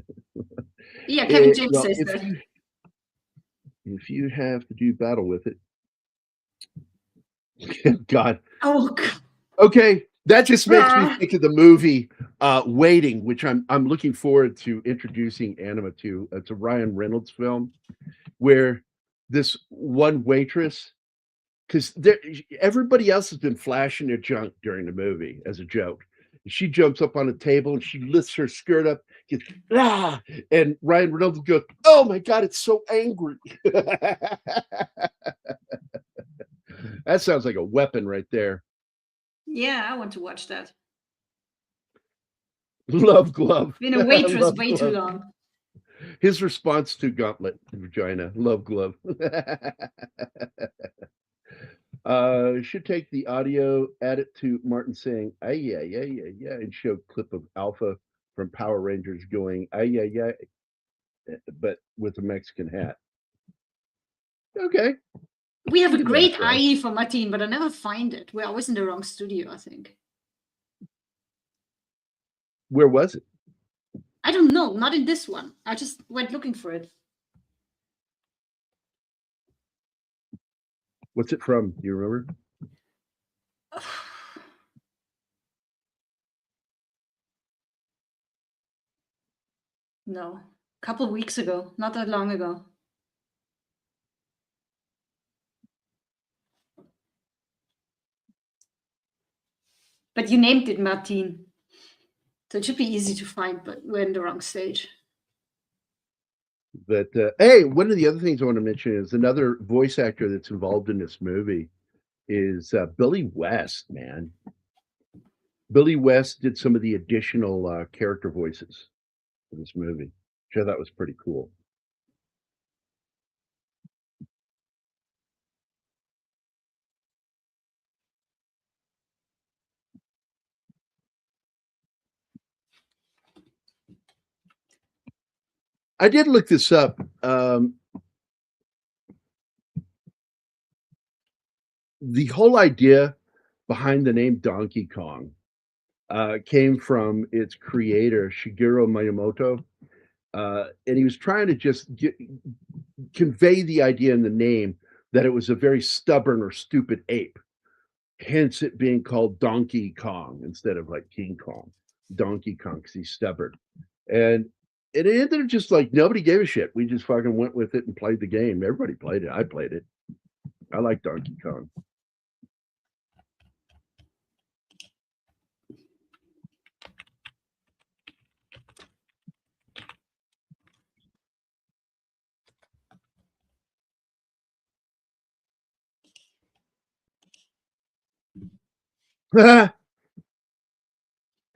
Yeah, Kevin James says that. If you have to do battle with it, God. Oh, God. Okay, that just makes me think of the movie Waiting, which I'm looking forward to introducing Anima to. It's a Ryan Reynolds film where this one waitress, because everybody else has been flashing their junk during the movie as a joke. She jumps up on a table and she lifts her skirt up, gets, ah, and Ryan Reynolds goes, "Oh my God, it's so angry." That sounds like a weapon right there. Yeah, I want to watch that. Love Glove. Been a waitress Love way too Glove. long. His response to Gauntlet Vagina. Love Glove. Should take the audio, add it to Martin saying, "Ay, yeah, yeah, yeah, yeah," and show clip of Alpha from Power Rangers going, "Ay, yeah, yeah," but with a Mexican hat. Okay. We have a Give that a great try. IE for Martin, but I never find it. We're always in the wrong studio, I think. Where was it? I don't know. Not in this one. I just went looking for it. What's it from? Do you remember? No. A couple of weeks ago. Not that long ago. But you named it Martin. So it should be easy to find, but we're in the wrong stage. But hey, one of the other things I want to mention is another voice actor that's involved in this movie is Billy West, man. Billy West did some of the additional character voices for this movie, which I thought was pretty cool. I did look this up. The whole idea behind the name Donkey Kong came from its creator, Shigeru Miyamoto. And he was trying to just convey the idea in the name that it was a very stubborn or stupid ape, hence it being called Donkey Kong instead of like King Kong. Donkey Kong, because he's stubborn. And it ended up just like nobody gave a shit. We just fucking went with it and played the game. Everybody played it. I played it. I like Donkey Kong.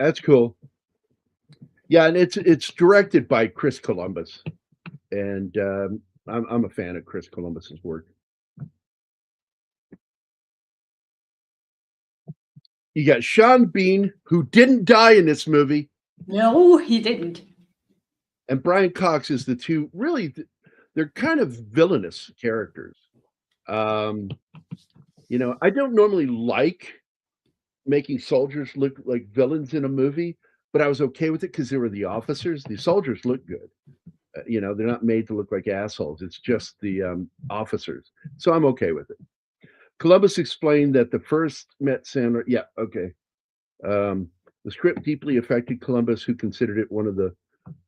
That's cool. Yeah, and it's directed by Chris Columbus, and I'm a fan of Chris Columbus's work. You got Sean Bean, who didn't die in this movie. No, he didn't. And Brian Cox is the two. Really, they're kind of villainous characters. You know, I don't normally like making soldiers look like villains in a movie, but I was okay with it because they were the officers. The soldiers look good. You know, they're not made to look like assholes. It's just the officers. So I'm okay with it. Columbus explained that the first met Sandler. Yeah, okay. The script deeply affected Columbus, who considered it one of the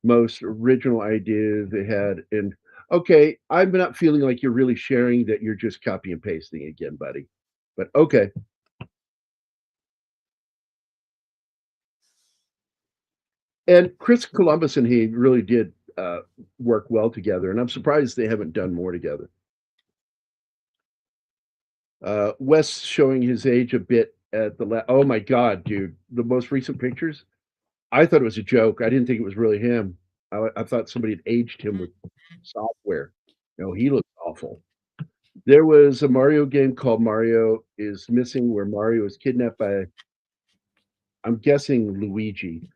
most original ideas they had. And okay, I'm not feeling like you're really sharing that. You're just copy and pasting again, buddy. But okay. And Chris Columbus and he really did work well together, and I'm surprised they haven't done more together. Wes showing his age a bit at the oh my God, dude, the most recent pictures. I thought it was a joke. I didn't think it was really him. I thought somebody had aged him with software. No, he looked awful. There was a Mario game called Mario is Missing, where Mario is kidnapped by, I'm guessing Luigi,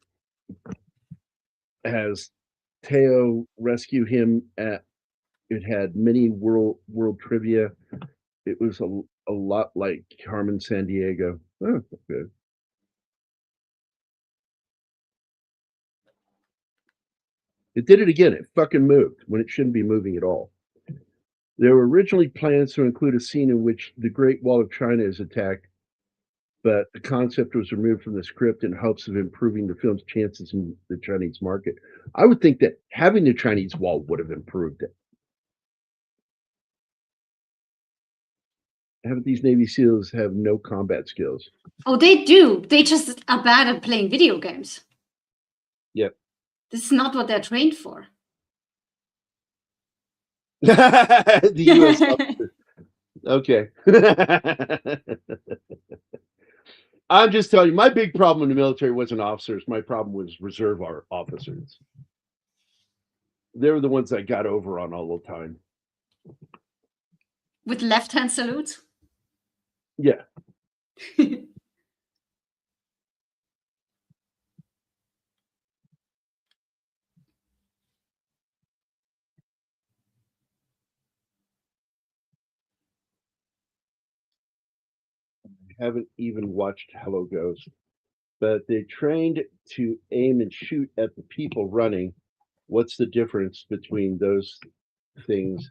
has Teo rescue him at. It had many world trivia. It was a lot like Carmen Sandiego. Oh, good. It did it again. It fucking moved when it shouldn't be moving at all. There were originally plans to include a scene in which the Great Wall of China is attacked, but the concept was removed from the script in hopes of improving the film's chances in the Chinese market. I would think that having the Chinese wall would have improved it. Haven't these Navy SEALs have no combat skills? Oh, they do. They just are bad at playing video games. Yep. This is not what they're trained for. The U.S. officer. Okay. I'm just telling you, my big problem in the military wasn't officers. My problem was reserve officers. They were the ones I got over on all the time. With left-hand salutes? Yeah. Haven't even watched Hello Ghost, but they trained to aim and shoot at the people running. What's the difference between those things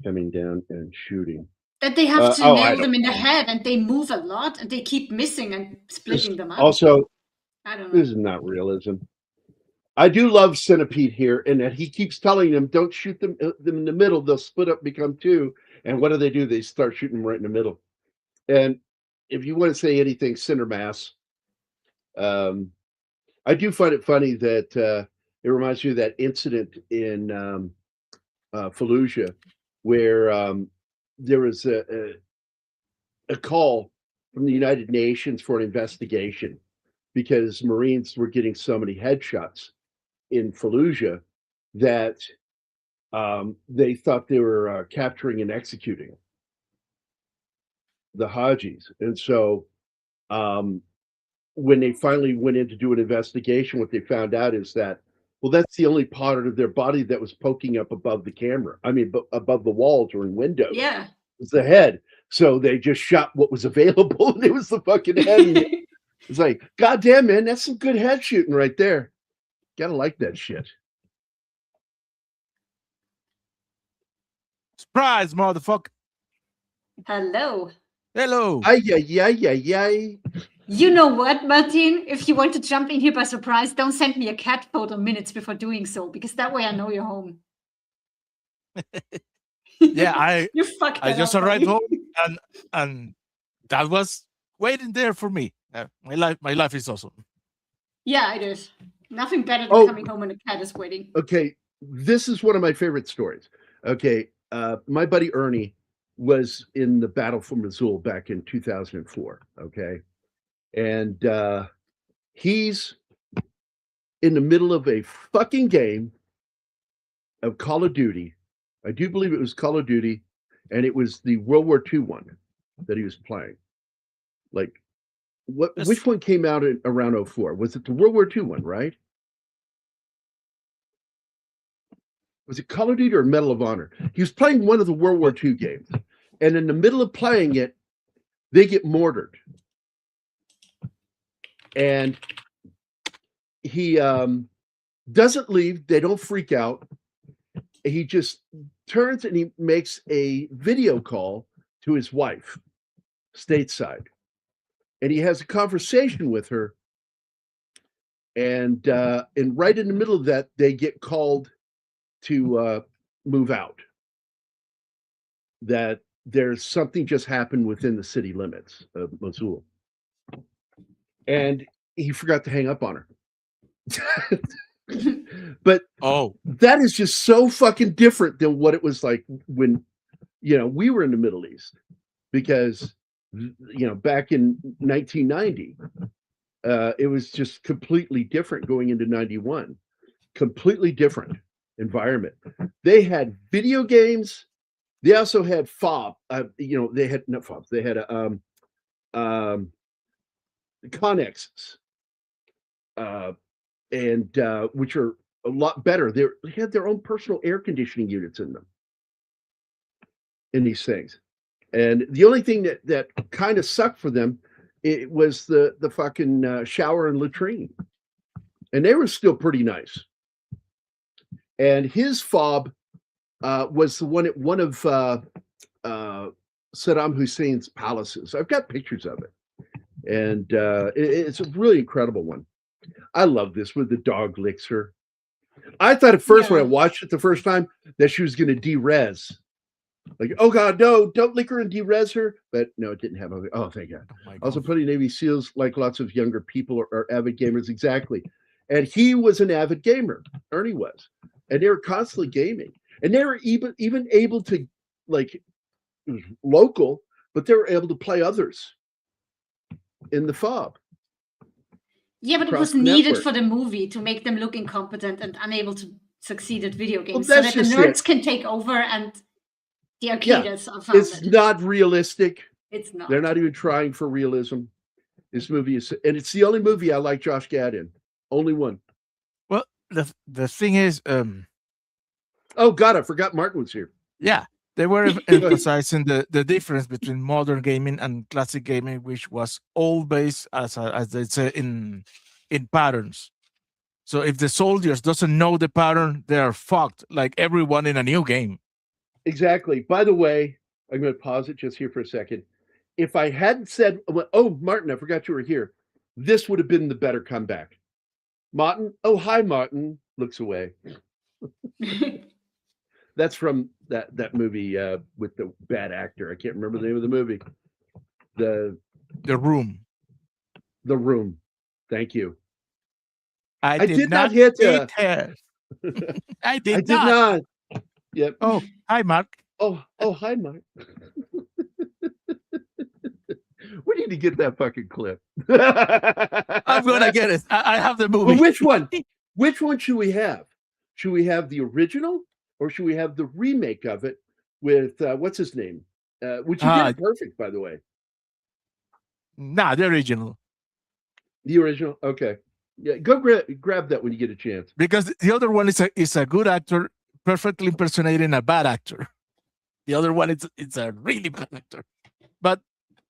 coming down and shooting? That they have to nail them in the head, and they move a lot, and they keep missing and splitting them up. Also, I don't know. This is not realism. I do love Centipede here, in that he keeps telling them, don't shoot them in the middle. They'll split up, become two. And what do? They start shooting them right in the middle. And if you want to say anything center mass, I do find it funny that it reminds me of that incident in Fallujah where there was a call from the United Nations for an investigation because Marines were getting so many headshots in Fallujah that they thought they were capturing and executing the Hajis. And so when they finally went in to do an investigation, what they found out is that, well, that's the only part of their body that was poking up above the camera. I mean, above the walls or in windows. Yeah. It's the head. So they just shot what was available, and it was the fucking head. It's like, God damn, man, that's some good head shooting right there. Gotta like that shit. Surprise, motherfucker. Hello. Hello. Ay, ay, ay, ay, ay. You know what, Martin? If you want to jump in here by surprise, don't send me a cat photo minutes before doing so, because that way I know you're home. Yeah, I just arrived home, and that was waiting there for me. My life is awesome. Yeah, it is. Nothing better than coming home and a cat is waiting. Okay, this is one of my favorite stories. Okay, my buddy Ernie was in the battle for Mosul back in 2004. Okay, and he's in the middle of a fucking game of Call of Duty. I do believe it was Call of Duty, and it was the World War II one that he was playing. Like, which one came out around 04? Was it the World War II one, right? Was it Call of Duty or Medal of Honor? He was playing one of the World War II games, and in the middle of playing it, they get mortared. And he doesn't leave. They don't freak out. He just turns and he makes a video call to his wife, stateside. And he has a conversation with her. And right in the middle of that, they get called to move out. That there's something just happened within the city limits of Mosul. And he forgot to hang up on her. But that is just so fucking different than what it was like when, we were in the Middle East, because, back in 1990, it was just completely different going into 91, completely different environment. They had video games. They also had fob. They had not fobs. They had Connexes. And which are a lot better. They had their own personal air conditioning units in them, in these things. And the only thing that kind of sucked for them, it was the fucking shower and latrine. And they were still pretty nice. And his fob was the one at one of Saddam Hussein's palaces. I've got pictures of it, and it's a really incredible one. I love this where the dog licks her. I thought at first when I watched it the first time that she was going to de-res. Like, oh God, no, don't lick her and de-res her. But no, it didn't happen. Oh, thank God. Also, putting Navy SEALs, like lots of younger people, are avid gamers. Exactly. And he was an avid gamer. Ernie was. And they were constantly gaming. And they were even able to, like, it was local, but they were able to play others in the fob. Yeah, but it was needed for the movie to make them look incompetent and unable to succeed at video games, so that the nerds can take over and the arcades are founded. It's not realistic. It's not. They're not even trying for realism. This movie is, and it's the only movie I like Josh Gad in. Only one. Well, the thing is, oh God, I forgot Martin was here. Yeah, they were emphasizing the difference between modern gaming and classic gaming, which was all based, as they say, in patterns. So if the soldiers doesn't know the pattern, they are fucked, like everyone in a new game. Exactly. By the way, I'm going to pause it just here for a second. If I hadn't said, oh, Martin, I forgot you were here, this would have been the better comeback. Martin, oh, hi, Martin, looks away. That's from that movie with the bad actor. I can't remember the name of the movie. The Room. The Room. Thank you. I did not hit her. I did not. Yep. Oh, hi, Mark. Oh, hi, Mark. We need to get that fucking clip. I'm gonna get it. I have the movie. Well, which one? Which one should we have? Should we have the original, or should we have the remake of it with what's his name? Which you did perfect, by the way. Nah, the original. The original. Okay. Yeah, go grab that when you get a chance. Because the other one is a good actor perfectly impersonating a bad actor. The other one it's a really bad actor. But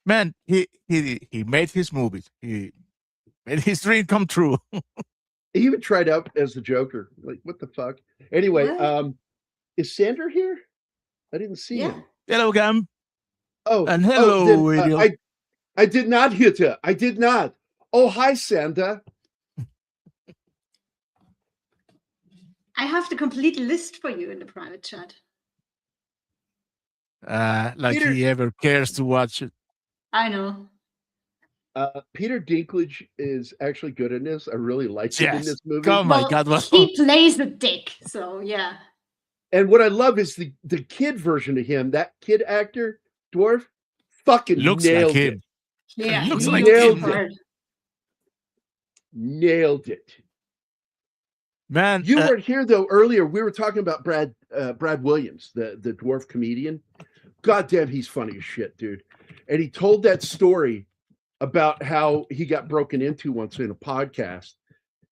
man, he made his movies. He made his dream come true. He even tried out as the Joker. Like, what the fuck? Anyway, is Sandra here? I didn't see him. Hello, Gam. Oh, and hello, I did not hit her. I did not. Oh, hi, Sandra. I have the complete list for you in the private chat. Like Peter, he ever cares to watch it. I know. Peter Dinklage is actually good in this. I really like him in this movie. Oh my God. He plays the dick, so yeah. And what I love is the kid version of him, that kid actor, dwarf, fucking looks nailed like him. it. Yeah, he looks he like nailed him. it. Nailed it. Man, you weren't here though earlier. We were talking about Brad Williams, the dwarf comedian. God damn, he's funny as shit, dude. And he told that story about how he got broken into once in a podcast.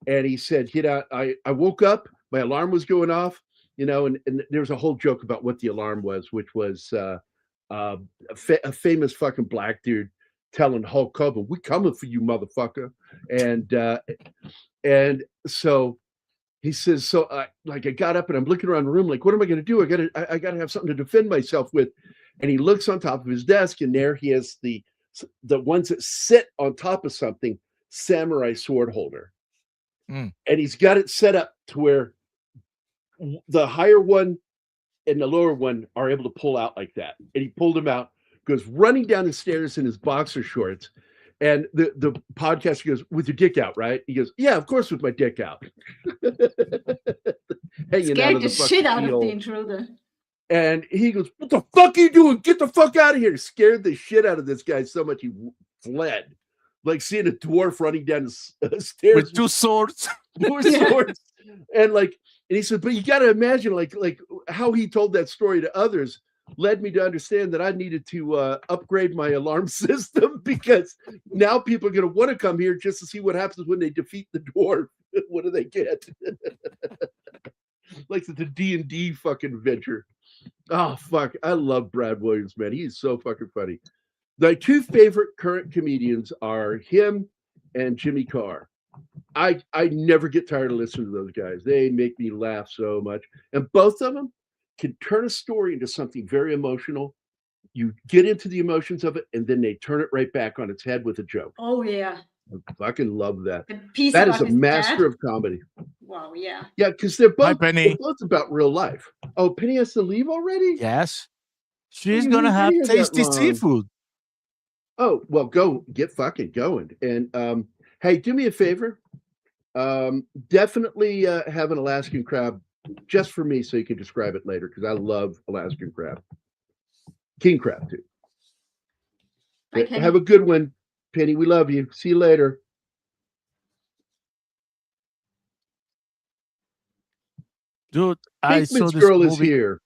And he said, I woke up, my alarm was going off, and there was a whole joke about what the alarm was, which was a famous fucking black dude telling Hulk Hogan, "We coming for you, motherfucker." And so he says, so I got up and I'm looking around the room like, what am I going to do? I got to have something to defend myself with. And he looks on top of his desk, and there he has the ones that sit on top of something, samurai sword holder. And he's got it set up to where the higher one and the lower one are able to pull out like that. And he pulled him out, goes running down the stairs in his boxer shorts. And the podcaster goes, with your dick out, right? He goes, yeah, of course, with my dick out. Hanging out of the shit out heel. of the intruder. And he goes, what the fuck are you doing? Get the fuck out of here. Scared the shit out of this guy so much he fled. Like seeing a dwarf running down the stairs. With two swords. Swords. And he said, but you got to imagine like how he told that story to others led me to understand that I needed to upgrade my alarm system, because now people are going to want to come here just to see what happens when they defeat the dwarf. What do they get? Like the D&D fucking venture. Oh, fuck. I love Brad Williams, man. He's so fucking funny. My two favorite current comedians are him and Jimmy Carr. I never get tired of listening to those guys. They make me laugh so much. And both of them can turn a story into something very emotional. You get into the emotions of it, and then they turn it right back on its head with a joke. Oh yeah. I fucking love that. A piece That is about a his master dad. of comedy. Wow, yeah. Yeah, because they're Hi, both Penny. about real life. Oh, Penny has to leave already? Yes. What do She's you gonna mean have Penny has that tasty long? seafood. Oh, well, go get fucking going. And hey, do me a favor. Definitely have an Alaskan crab just for me so you can describe it later, because I love Alaskan crab. King crab too. Bye, Have a good one, Penny. We love you. See you later. Dude, I saw Pinkman's this girl is movie. here.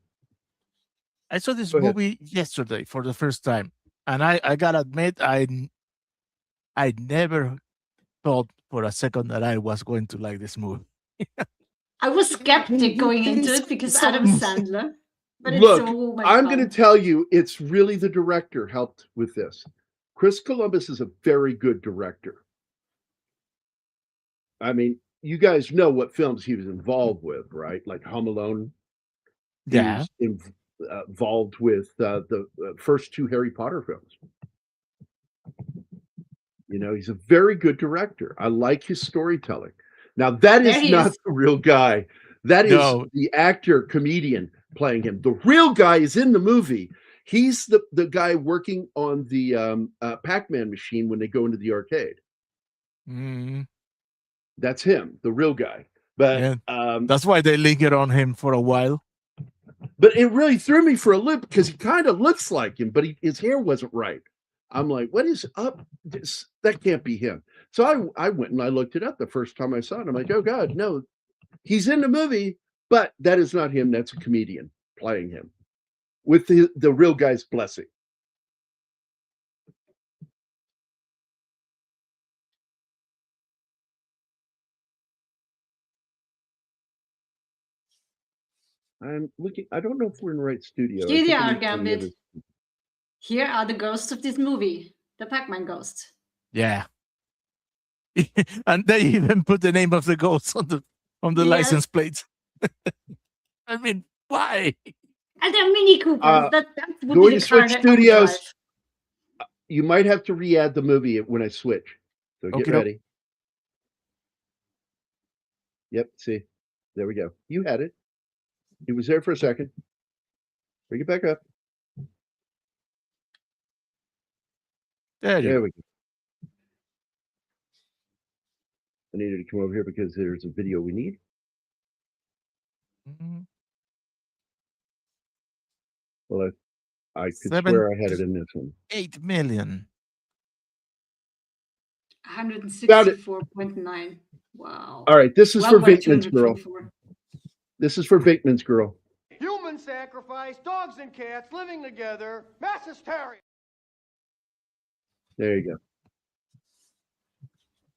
I saw this Go ahead. movie yesterday for the first time, and I gotta admit, I never thought for a second that I was going to like this movie. I was skeptic going into it because Adam Sandler. But Look, it's so much I'm fun. going to tell you, it's really the director helped with this. Chris Columbus is a very good director. I mean, you guys know what films he was involved with, right? Like Home Alone. Yeah. He was involved with the first two Harry Potter films. You know, he's a very good director. I like his storytelling. Now, that There is he not is. the real guy. That is No. the actor, comedian playing him. The real guy is in the movie. He's the guy working on the Pac-Man machine when they go into the arcade. Mm, That's him, the real guy. But yeah. That's why they lingered on him for a while. but it really threw me for a loop because he kind of looks like him, but his hair wasn't right. I'm like, what is up? That can't be him. So I went and I looked it up the first time I saw it. I'm like, oh God, no, he's in the movie, but that is not him. That's a comedian playing him with the real guy's blessing. I'm looking. I don't know if we're in the right studio. Here they I are, think I'm in the Gambit. other- Here are the ghosts of this movie. The Pac-Man ghost. Yeah. And they even put the name of the ghost on the Yes. license plates. I mean, why? And they're Mini Coopers. That would Going be to the car switch that I would studios. drive. You might have to re-add the movie when I switch. So get Okey-doke. ready. Yep. See, there we go. You had it. It was there for a second. Bring it back up. There you There go. we go. I needed to come over here because there's a video we need. Mhm. Well, I could swear I had it in this one. 8 million. 164.9. Wow. All right, this is Well, for by Vinkman's girl. 244. This is for Vinkman's girl. Human sacrifice, dogs and cats living together, mass hysteria. There you go.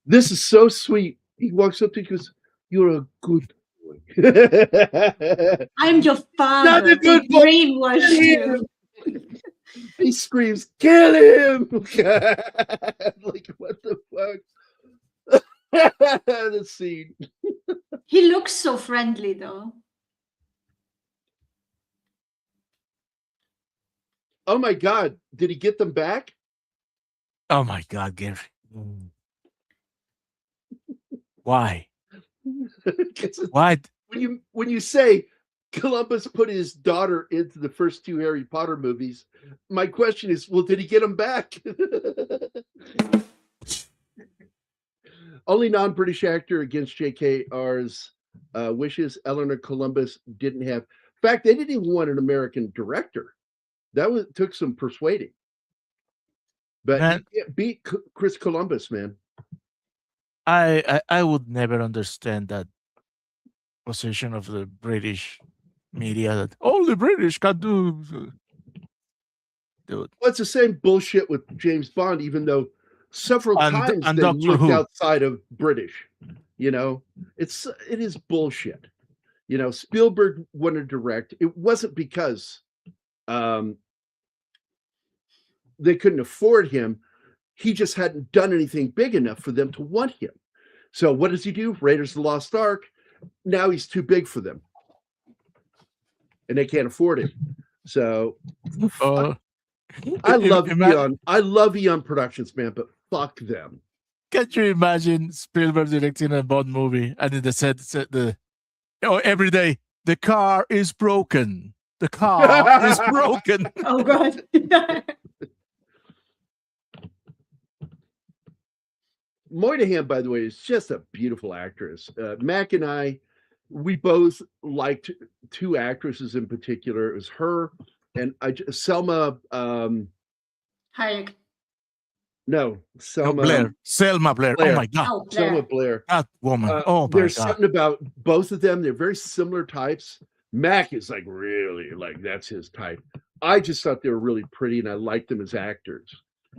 This is so sweet. He walks up to you and goes, "You're a good boy." I'm your father. Not a good They boy. brainwashed you. He screams, "Kill him!" Like, what the fuck? The scene. He looks so friendly, though. Oh my God. Did he get them back? Oh my God, Gary. Why? Why? When you say Columbus put his daughter into the first two Harry Potter movies, my question is, well, did he get them back? Only non-British actor against JKR's wishes. Eleanor Columbus didn't have. In fact, they didn't even want an American director. That took some persuading. But Man. you can't beat Chris Columbus, man. I would never understand that position of the British media that only British can do. Dude. Well, it's the same bullshit with James Bond, even though several times and they Doctor looked Who. outside of British. You know, it is bullshit. You know, Spielberg wanted to direct. It wasn't because they couldn't afford him. He just hadn't done anything big enough for them to want him. So what does he do? Raiders of the Lost Ark. Now he's too big for them. and they can't afford it. So I Im- love ima- Eon. I love Eon Productions, man, but fuck them. Can't you imagine Spielberg directing a Bond movie and in the set every day the car is broken. The car is broken. Oh God. Moynihan, by the way, is just a beautiful actress. Mac and I, we both liked two actresses in particular. It was her and Selma. Hayek. No, Selma Blair. Selma Blair. Oh my God. Oh, Blair. Selma Blair. That woman. Oh my There's God. something about both of them. They're very similar types. Mac is like really like that's his type. I just thought they were really pretty, and I liked them as actors.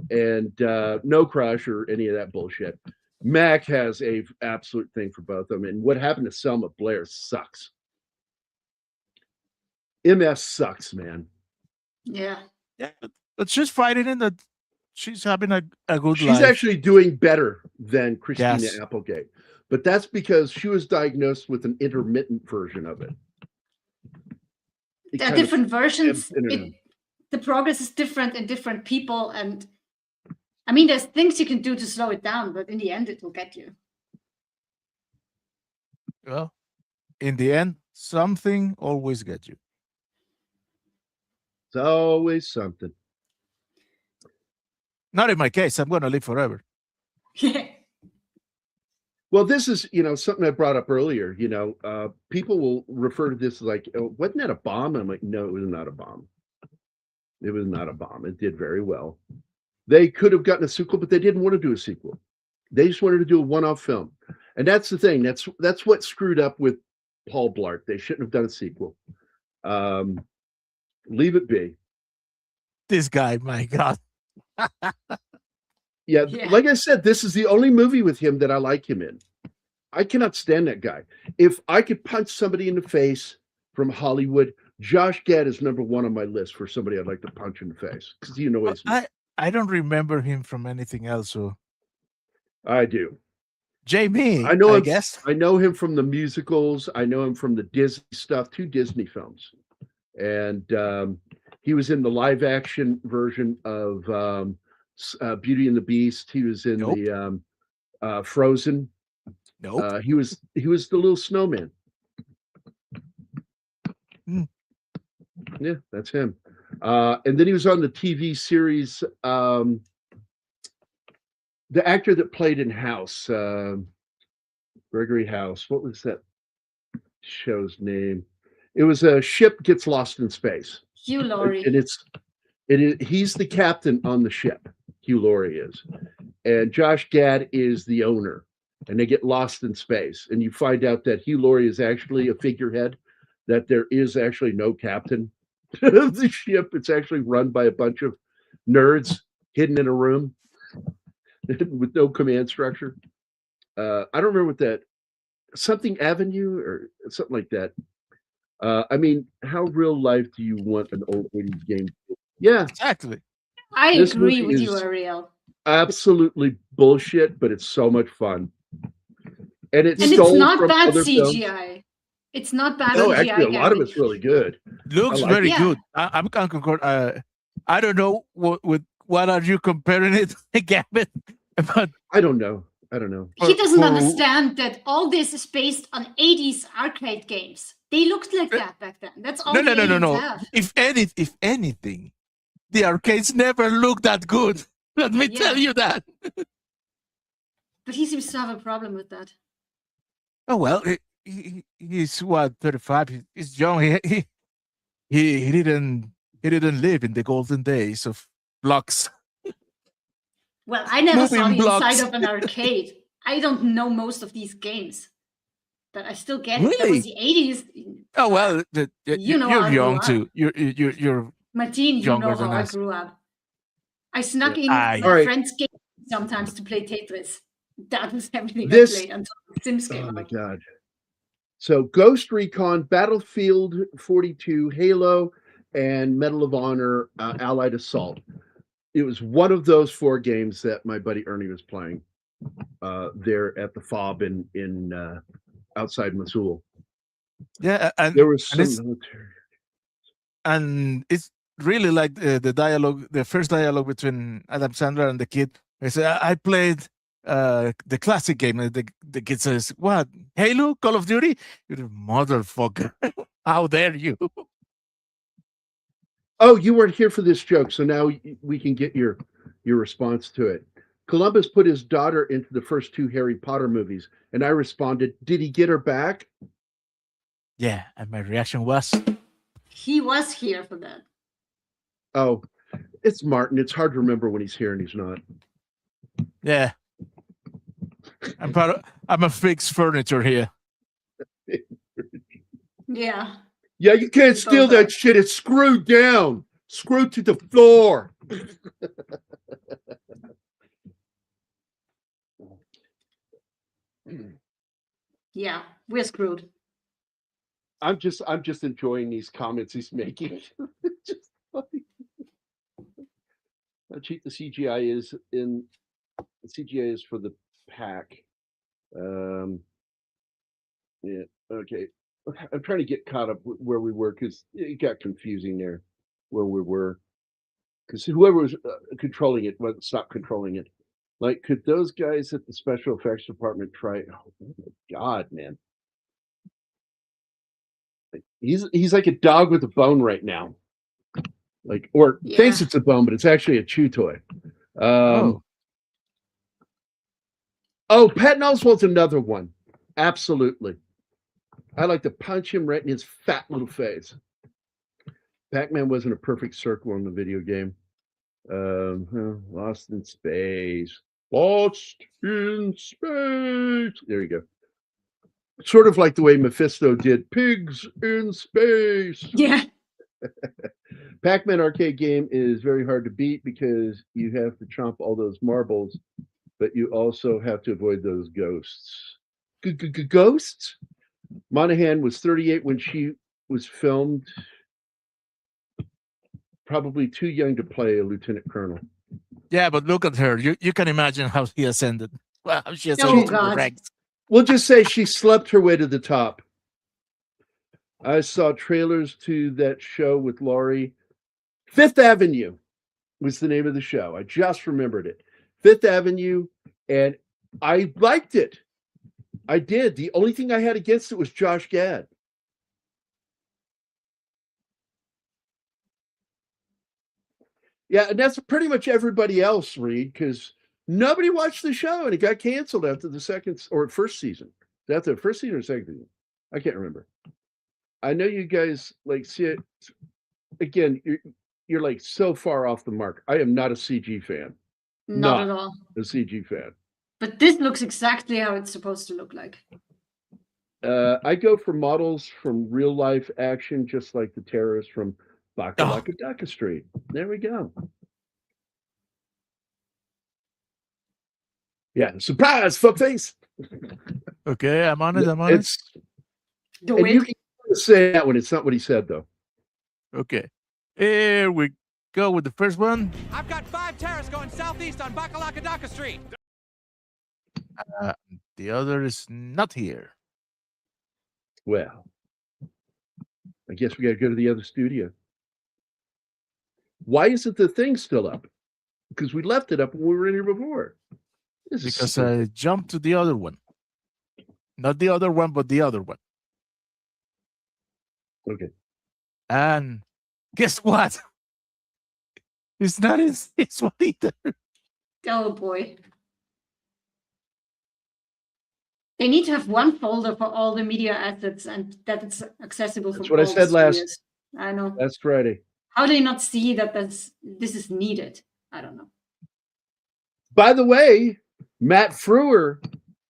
And no crush or any of that bullshit. Mac has a absolute thing for both of them. And what happened to Selma Blair sucks. MS sucks, man. Yeah. Yeah, but she's fighting in that. She's having a good She's life. actually doing better than Christina Yes. Applegate. But that's because she was diagnosed with an intermittent version of it. There are different versions. ebbs in and out. The progress is different in different people. And I mean, there's things you can do to slow it down, but in the end, it will get you. Well, in the end, something always gets you. It's always something. Not in my case. I'm going to live forever. Well, this is, something I brought up earlier. People will refer to this as like, oh, wasn't that a bomb? And I'm like, no, it was not a bomb. It was not a bomb. It did very well. They could have gotten a sequel, but they didn't want to do a sequel. They just wanted to do a one-off film. And that's the thing. That's what screwed up with Paul Blart. They shouldn't have done a sequel. Leave it be. This guy, my God. Yeah, like I said, this is the only movie with him that I like him in. I cannot stand that guy. If I could punch somebody in the face from Hollywood, Josh Gad is number one on my list for somebody I'd like to punch in the face because he annoys me. I don't remember him from anything else. So I do. Jamie, I know I him, guess. I know him from the musicals. I know him from the Disney stuff, 2 Disney films. And he was in the live action version of Beauty and the Beast. He was in the Frozen. Nope. He was the little snowman. Yeah, that's him. And then he was on the TV series. The actor that played in House, Gregory House. What was that show's name? It was a ship gets lost in space. Hugh Laurie. And he's the captain on the ship. Hugh Laurie is. And Josh Gad is the owner. And they get lost in space. And you find out that Hugh Laurie is actually a figurehead, that there is actually no captain of the ship. It's actually run by a bunch of nerds hidden in a room with no command structure. I don't remember what that, something Avenue or something like that. I mean, how real life do you want an old 80s game? Yeah. Exactly. I agree with you, Ariel. Absolutely bullshit, but it's so much fun. And it's not bad CGI. It's not bad no, CGI. Actually, a lot of it's really good. Looks very good. I'm going to concord. I don't know what are you comparing it, Gavin? But I don't know. He doesn't understand that all this is based on 80s arcade games. They looked like that back then. That's all. No. If anything, the arcades never looked that good. Let me tell you that. But he seems to have a problem with that. Oh well, he's what 35. He's young. He didn't live in the golden days of blocks. Well, I never saw the blocks. inside of an arcade. I don't know most of these games, but I still get it. Really? That was the 80s. Oh well, you're young too. You're Martine, you know how I grew up. I snuck in my friend's game sometimes to play Tetris. That was everything I played until Sims came out. Oh my god! So Ghost Recon, Battlefield 42, Halo, and Medal of Honor, Allied Assault. It was one of those 4 games that my buddy Ernie was playing there at the FOB in outside Missoula. Yeah, and there was some military. and it's really like the dialogue, the first dialogue between Adam Sandler and the kid. He said, I played the classic game. And the kid says, what? Halo? Call of Duty? You're a motherfucker. How dare you? Oh, you weren't here for this joke, so now we can get your response to it. Columbus put his daughter into the first 2 Harry Potter movies, and I responded, did he get her back? Yeah, and my reaction was, He was here for that. Oh, it's Martin. It's hard to remember when he's here and he's not. yeah. I'm a fixed furniture here. Yeah. Yeah, you can't steal that shit. It's screwed down. Screwed to the floor. Yeah, we're screwed. I'm just enjoying these comments he's making. Just funny. How cheap the CGI is for the pack. Yeah, okay. I'm trying to get caught up where we were because it got confusing there where we were. Because whoever was controlling it stopped controlling it. Like, could those guys at the special effects department try? Oh my God, man. He's like a dog with a bone right now. Like, or thinks it's a bone, but it's actually a chew toy. Oh, Patton Oswalt's another one. Absolutely. I like to punch him right in his fat little face. Pac-Man wasn't a perfect circle in the video game. Lost in Space. Lost in Space. There you go. Sort of like the way Mephisto did Pigs in Space. Yeah. Pac-Man arcade game is very hard to beat because you have to chomp all those marbles, but you also have to avoid those ghosts. Ghosts? Monaghan was 38 when she was filmed. Probably too young to play a lieutenant colonel. Yeah, but look at her. You can imagine how he ascended. Well, she ascended to the ranks. We'll just say she slept her way to the top. I saw trailers to that show with Laurie. Fifth Avenue was the name of the show. I just remembered it. Fifth Avenue, and I liked it. I did. The only thing I had against it was Josh Gad. Yeah, and that's pretty much everybody else, Reed, because nobody watched the show and it got canceled after the first season. After the first season or second season? I can't remember. I know you guys like see it. Again, you're like so far off the mark. I am not a CG fan. Not at all. A CG fan. But this looks exactly how it's supposed to look like. I go for models from real life action, just like the terrorists from Bakalakadaka Street. There we go. Yeah, surprise, fuckface. Okay, I'm on it. I'm on it. And you can say that when it's not what he said, though. Okay. Here we go with the first one. I've got 5 terrorists going southeast on Bakalakadaka Street. The other is not here. Well, I guess we got to go to the other studio. Why isn't the thing still up? Because we left it up when we were in here before. Because I jumped to the other one. Not the other one, but the other one. Okay. And guess what? It's not his one either. Oh boy. They need to have one folder for all the media assets and that it's accessible from That's what I all said studios. last. I know. Last Friday. How do they not see that this is needed? I don't know. By the way, Matt Frewer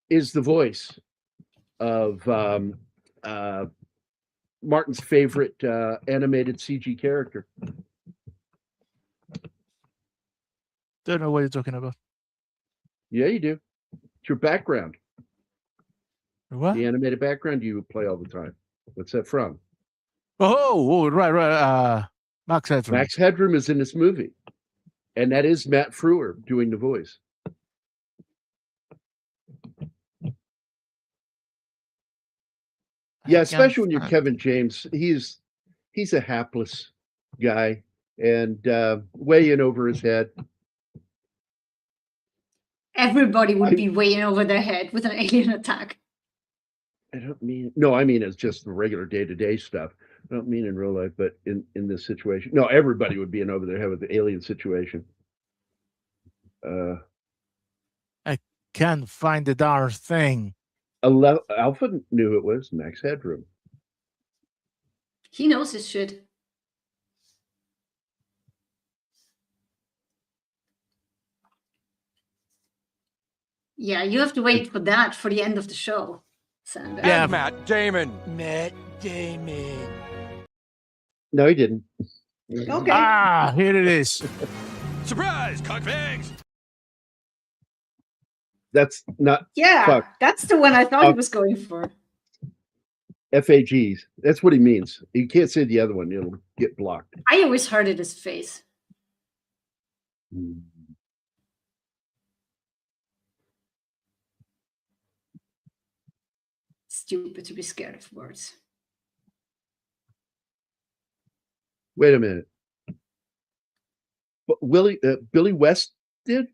is the voice of Martin's favorite animated CG character. Don't know what you're talking about. Yeah, you do. It's your background. What? The animated background you play all the time. What's that from? Oh, right. Max Headroom. Max Headroom is in this movie. And that is Matt Frewer doing the voice. Yeah, especially when you're Kevin James. He's a hapless guy and way in over his head. Everybody would be way in over their head with an alien attack. I mean as just the regular day-to-day stuff. I don't mean in real life, but in this situation. No, everybody would be in over their head with the alien situation. I can't find the darn thing. Alpha knew who it was Max Headroom. He knows his shit. Yeah, you have to wait for that for the end of the show, Sander. Yeah, Matt Damon. Matt Damon. No, he didn't. Okay. Ah, here it is. Surprise, cockbags. That's not. Yeah, fuck. that's the one I thought he was going for. FAGs. That's what he means. You can't say the other one. It'll get blocked. I always heard it as face. Stupid to be scared of words. Wait a minute. But Billy West did?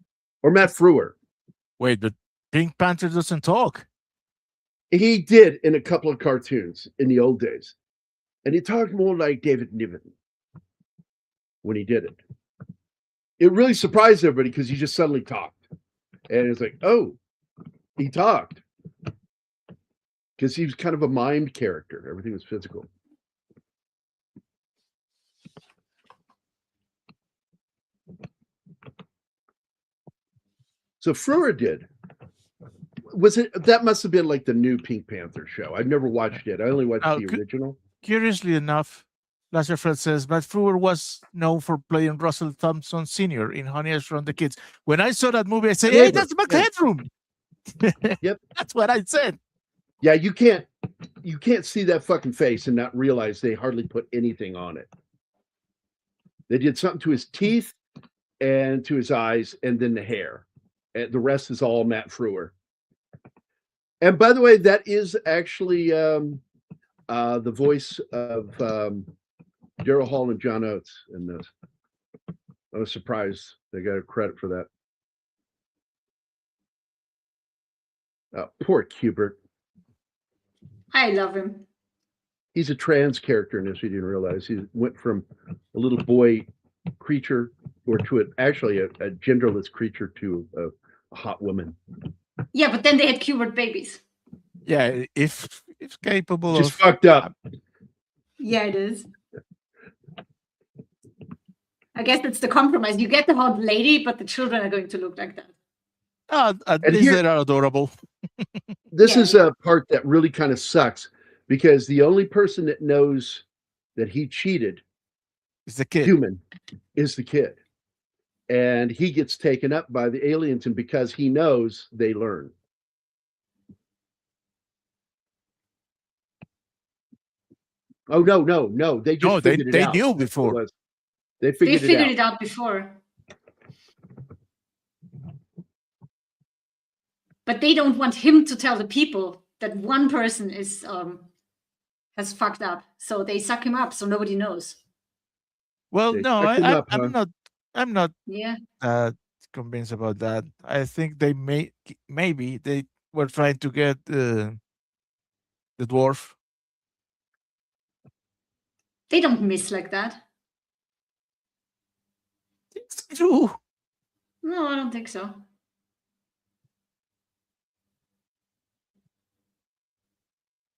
Or Matt Frewer? Wait, but Pink Panther doesn't talk. He did in a couple of cartoons in the old days. And he talked more like David Niven when he did it. It really surprised everybody because he just suddenly talked. And it's like, oh, he talked. Because he was kind of a mimed character. Everything was physical. So Frewer did. Was it? That must have been like the new Pink Panther show. I've never watched it. I only watched the original. Curiously enough, Laserfred says Matt Frewer was known for playing Russell Thompson Sr. in Honey, I Shrunk the Kids. When I saw that movie, I said, "Hey, that's Max Headroom." Yep, that's what I said. Yeah, you can't see that fucking face and not realize they hardly put anything on it. They did something to his teeth and to his eyes, and then the hair. And the rest is all Matt Frewer. And by the way, that is actually the voice of Daryl Hall and John Oates in this. I was surprised they got a credit for that. Poor Kubert. I love him. He's a trans character in this. We didn't realize he went from a little boy creature or to actually a genderless creature to a hot woman. Yeah, but then they had Kubert babies. Yeah, if capable Just of fucked up. Yeah, it is. I guess it's the compromise. You get the hot lady, but the children are going to look like that. At least they're adorable. This is a part that really kind of sucks because the only person that knows that he cheated is the kid. Is the kid. And he gets taken up by the aliens, and because he knows, they learn. Oh no! They just figured it out. They knew before. They figured it out before. But they don't want him to tell the people that one person is has fucked up, so they suck him up so nobody knows. Well, no, I'm not Yeah. Convinced about that. I think they maybe they were trying to get the dwarf. They don't miss like that. It's true. No, I don't think so.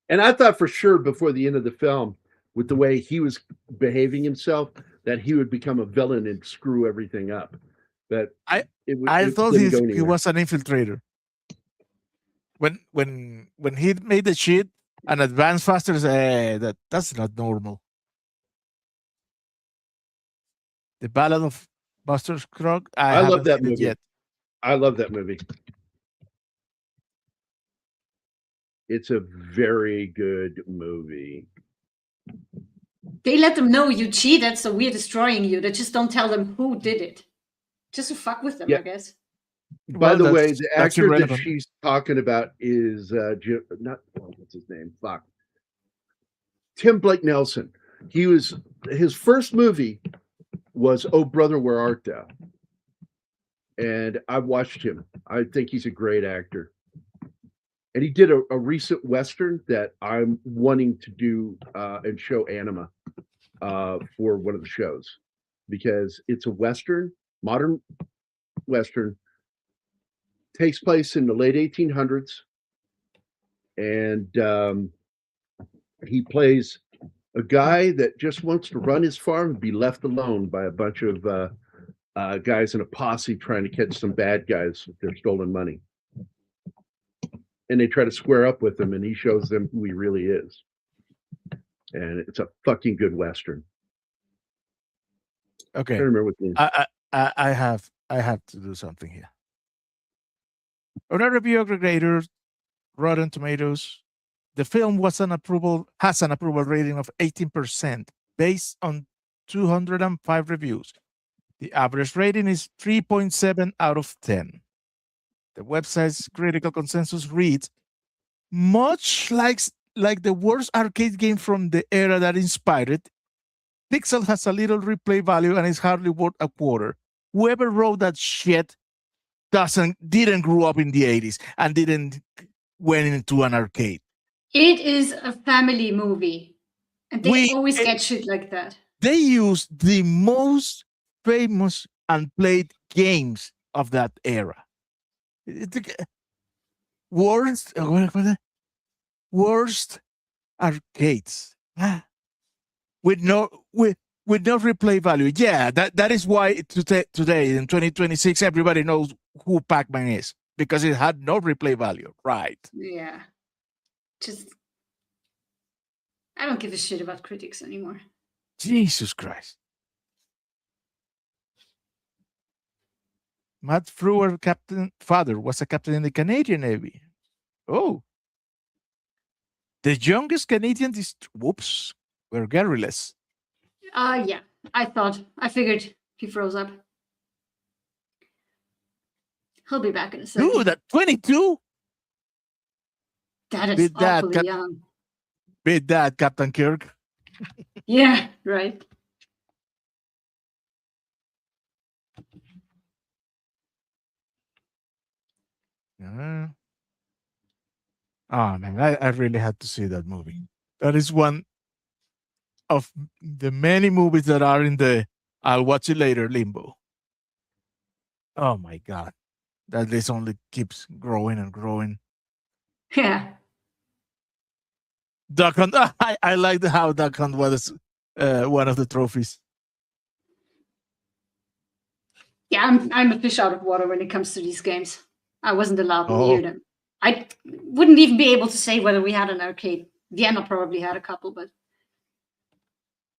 And I thought for sure before the end of the film, with the way he was behaving himself, that he would become a villain and screw everything up. But I thought he was an infiltrator. When he made the shit and advanced faster, that's not normal. The Ballad of Buster Scruggs. I love that movie. Yet. I love that movie. It's a very good movie. They let them know you cheated, so we're destroying you. They just don't tell them who did it. Just to fuck with them, I guess. By the way, the actor that she's talking about is what's his name? Fuck. Tim Blake Nelson. his first movie was Oh Brother, Where Art Thou? And I've watched him. I think he's a great actor. And he did a recent Western that I'm wanting to do and show Anima for one of the shows, because it's a Western, modern Western, takes place in the late 1800s. And he plays a guy that just wants to run his farm and be left alone by a bunch of guys in a posse trying to catch some bad guys with their stolen money. And they try to square up with him, and he shows them who he really is. And it's a fucking good Western. Okay. I don't remember what the name. I have to do something here. On a review aggregator, Rotten Tomatoes, the film has an approval rating of 18% based on 205 reviews. The average rating is 3.7 out of 10. The website's critical consensus reads, much like the worst arcade game from the era that inspired it, Pixel has a little replay value and is hardly worth a quarter. Whoever wrote that shit didn't grow up in the 80s and didn't went into an arcade. It is a family movie. And they always get shit like that. They use the most famous and played games of that era. Worst arcades with no replay value. Yeah, that is why today in 2026 everybody knows who Pac-Man is, because it had no replay value, right? Yeah. I don't give a shit about critics anymore. Jesus Christ. Matt Frewer, father, was a captain in the Canadian Navy. Oh. The youngest Canadian were guerrillas. Yeah. I figured he froze up. He'll be back in a second. Dude, at 22? That is awfully young. Beat that, Captain Kirk. Yeah, right. Oh man, I really had to see that movie. That is one of the many movies that are in the I'll watch it later limbo. Oh my God. That list only keeps growing and growing. Yeah. Duck Hunt. I liked how Duck Hunt was one of the trophies. Yeah, I'm a fish out of water when it comes to these games. I wasn't allowed near them. I wouldn't even be able to say whether we had an arcade. Vienna probably had a couple, but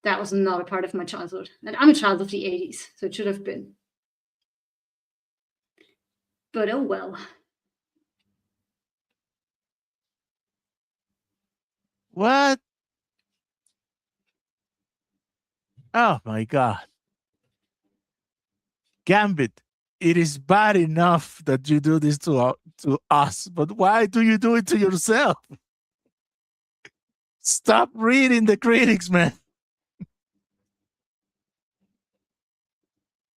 that was not a part of my childhood. And I'm a child of the 80s, so it should have been. But oh well. What? Oh my God. Gambit, it is bad enough that you do this to us, but why do you do it to yourself? Stop reading the critics, man.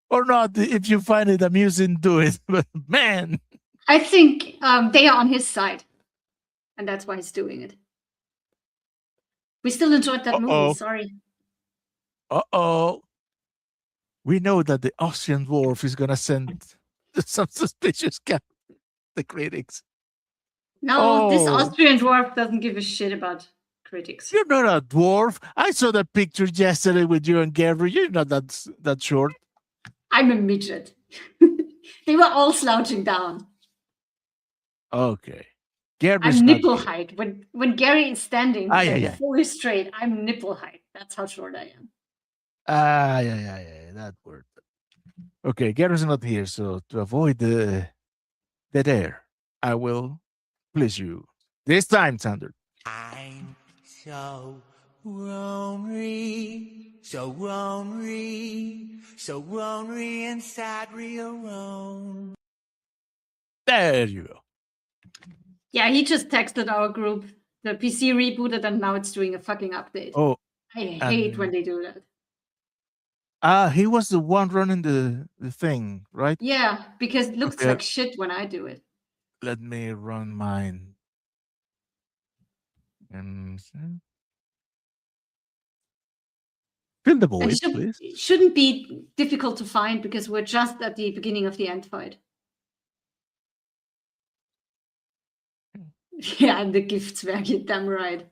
Or not, if you find it amusing, do it. But man. I think they are on his side. And that's why he's doing it. We still enjoyed that movie, sorry. Uh-oh. We know that the Austrian dwarf is going to send some suspicious cat the critics. No, this Austrian dwarf doesn't give a shit about critics. You're not a dwarf. I saw that picture yesterday with you and Gary. You're not that short. I'm a midget. They were all slouching down. Okay. I'm nipple height. When Gary is standing fully straight, I'm nipple height. That's how short I am. Yeah, that word. Okay, Gary's not here, so to avoid the dead air, I will please you. This time, Sander. I'm so lonely, inside real alone. There you go. Yeah, he just texted our group. The PC rebooted and now it's doing a fucking update. Oh, I hate when they do that. He was the one running the thing, right? Yeah, because it looks Okay. like shit when I do it. Let me run mine. And fill the And void, please. it shouldn't be difficult to find because we're just at the beginning of the end fight. Yeah, and the gifts were you damn right.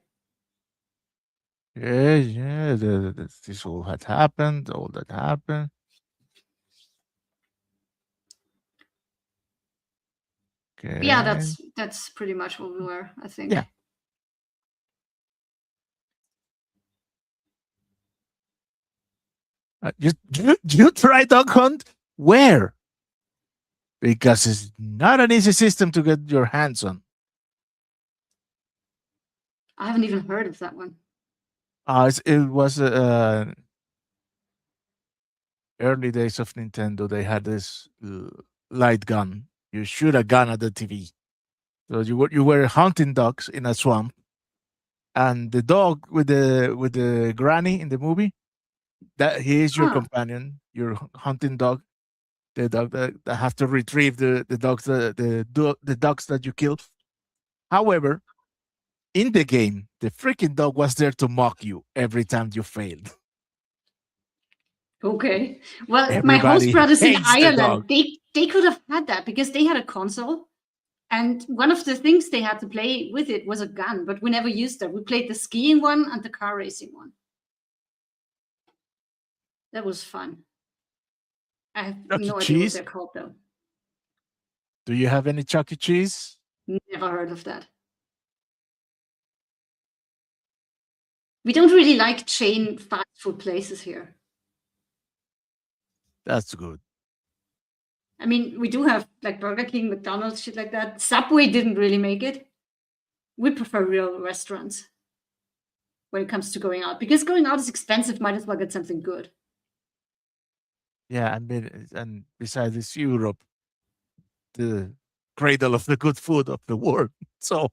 Yeah. This all had happened. All that happened. Okay. Yeah, that's pretty much what we were, I think. Yeah. You try Dog Hunt? Where? Because it's not an easy system to get your hands on. I haven't even heard of that one. It was early days of Nintendo. They had this light gun. You shoot a gun at the TV. So you were hunting dogs in a swamp, and the dog with the granny in the movie, that he is your companion, your hunting dog, the dog that have to retrieve the dogs the dogs that you killed. However, in the game, the freaking dog was there to mock you every time you failed. Okay. Well, my Everybody host brothers in hates the dog. Ireland, they could have had that because they had a console. And one of the things they had to play with it was a gun, but we never used that. We played the skiing one and the car racing one. That was fun. I have Chuck E. no idea what Cheese? they're called, though. Do you have any Chuck E. Cheese? Never heard of that. We don't really like chain fast food places here. That's good. I mean, we do have like Burger King, McDonald's, shit like that. Subway didn't really make it. We prefer real restaurants when it comes to going out. Because going out is expensive, might as well get something good. Yeah, and besides this, Europe, the cradle of the good food of the world. So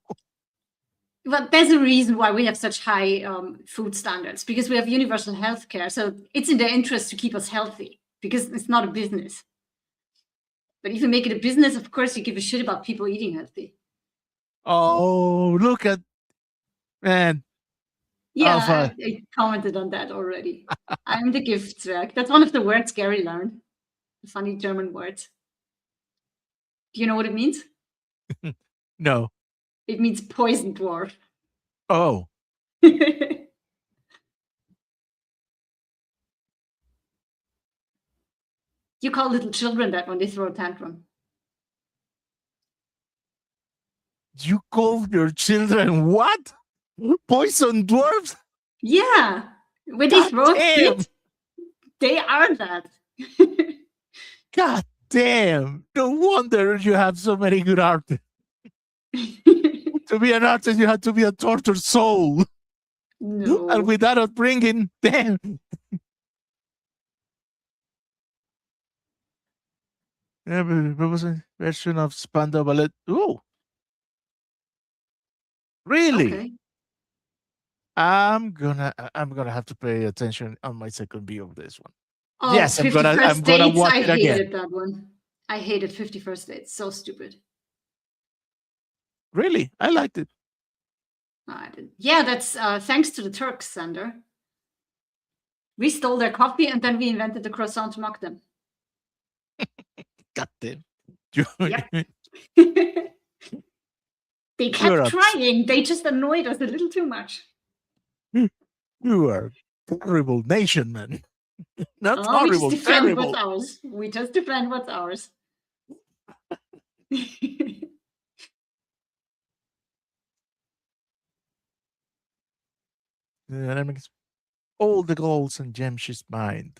Well, there's a reason why we have such high food standards, because we have universal health care. So it's in their interest to keep us healthy, because it's not a business. But if you make it a business, of course, you give a shit about people eating healthy. oh, look at man. Yeah, Alpha. I commented on that already. I'm the Giftzwerg. That's one of the words Gary learned. The funny German words. Do you know what it means? No. It means poison dwarf. Oh. You call little children that when they throw a tantrum. You call your children what? Poison dwarfs? Yeah. When they throw a fit, they are that. God damn. No wonder you have so many good artists. To be an artist, you have to be a tortured soul. No. And without upbringing, damn. Yeah, but there was a version of Spandau Ballet. Oh. Really? Okay. I'm gonna have to pay attention on my second view of this one. Oh, Yes, I'm 50 gonna First Dates, watch I it again. hated that one. I hated 50 First Dates. So stupid. Really? I liked it. I didn't. Yeah, that's thanks to the Turks, Sander. We stole their coffee and then we invented the croissant to mock them. God damn. Yep. They kept trying. They just annoyed us a little too much. You are a terrible nation, man. Not We horrible, just defend terrible. what's ours. We just defend what's ours. That makes all the goals and gems she's mined.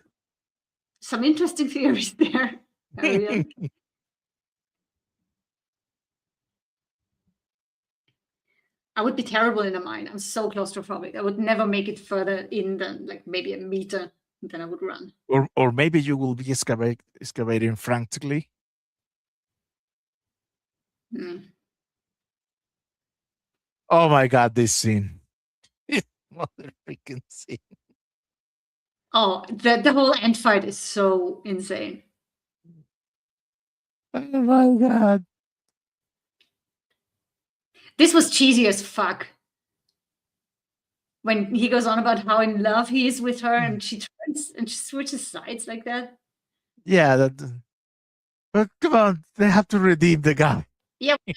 Some interesting theories there, Ariel. I would be terrible in a mine. I'm so claustrophobic. I would never make it further in than like maybe a meter, and then I would run. Or maybe you will be excavating frantically. Oh my God, this scene. Mother freaking scene. Oh, the whole end fight is so insane. Oh my god. This was cheesy as fuck. When he goes on about how in love he is with her and she turns and she switches sides like that. Yeah, but come on, they have to redeem the guy. Yep. We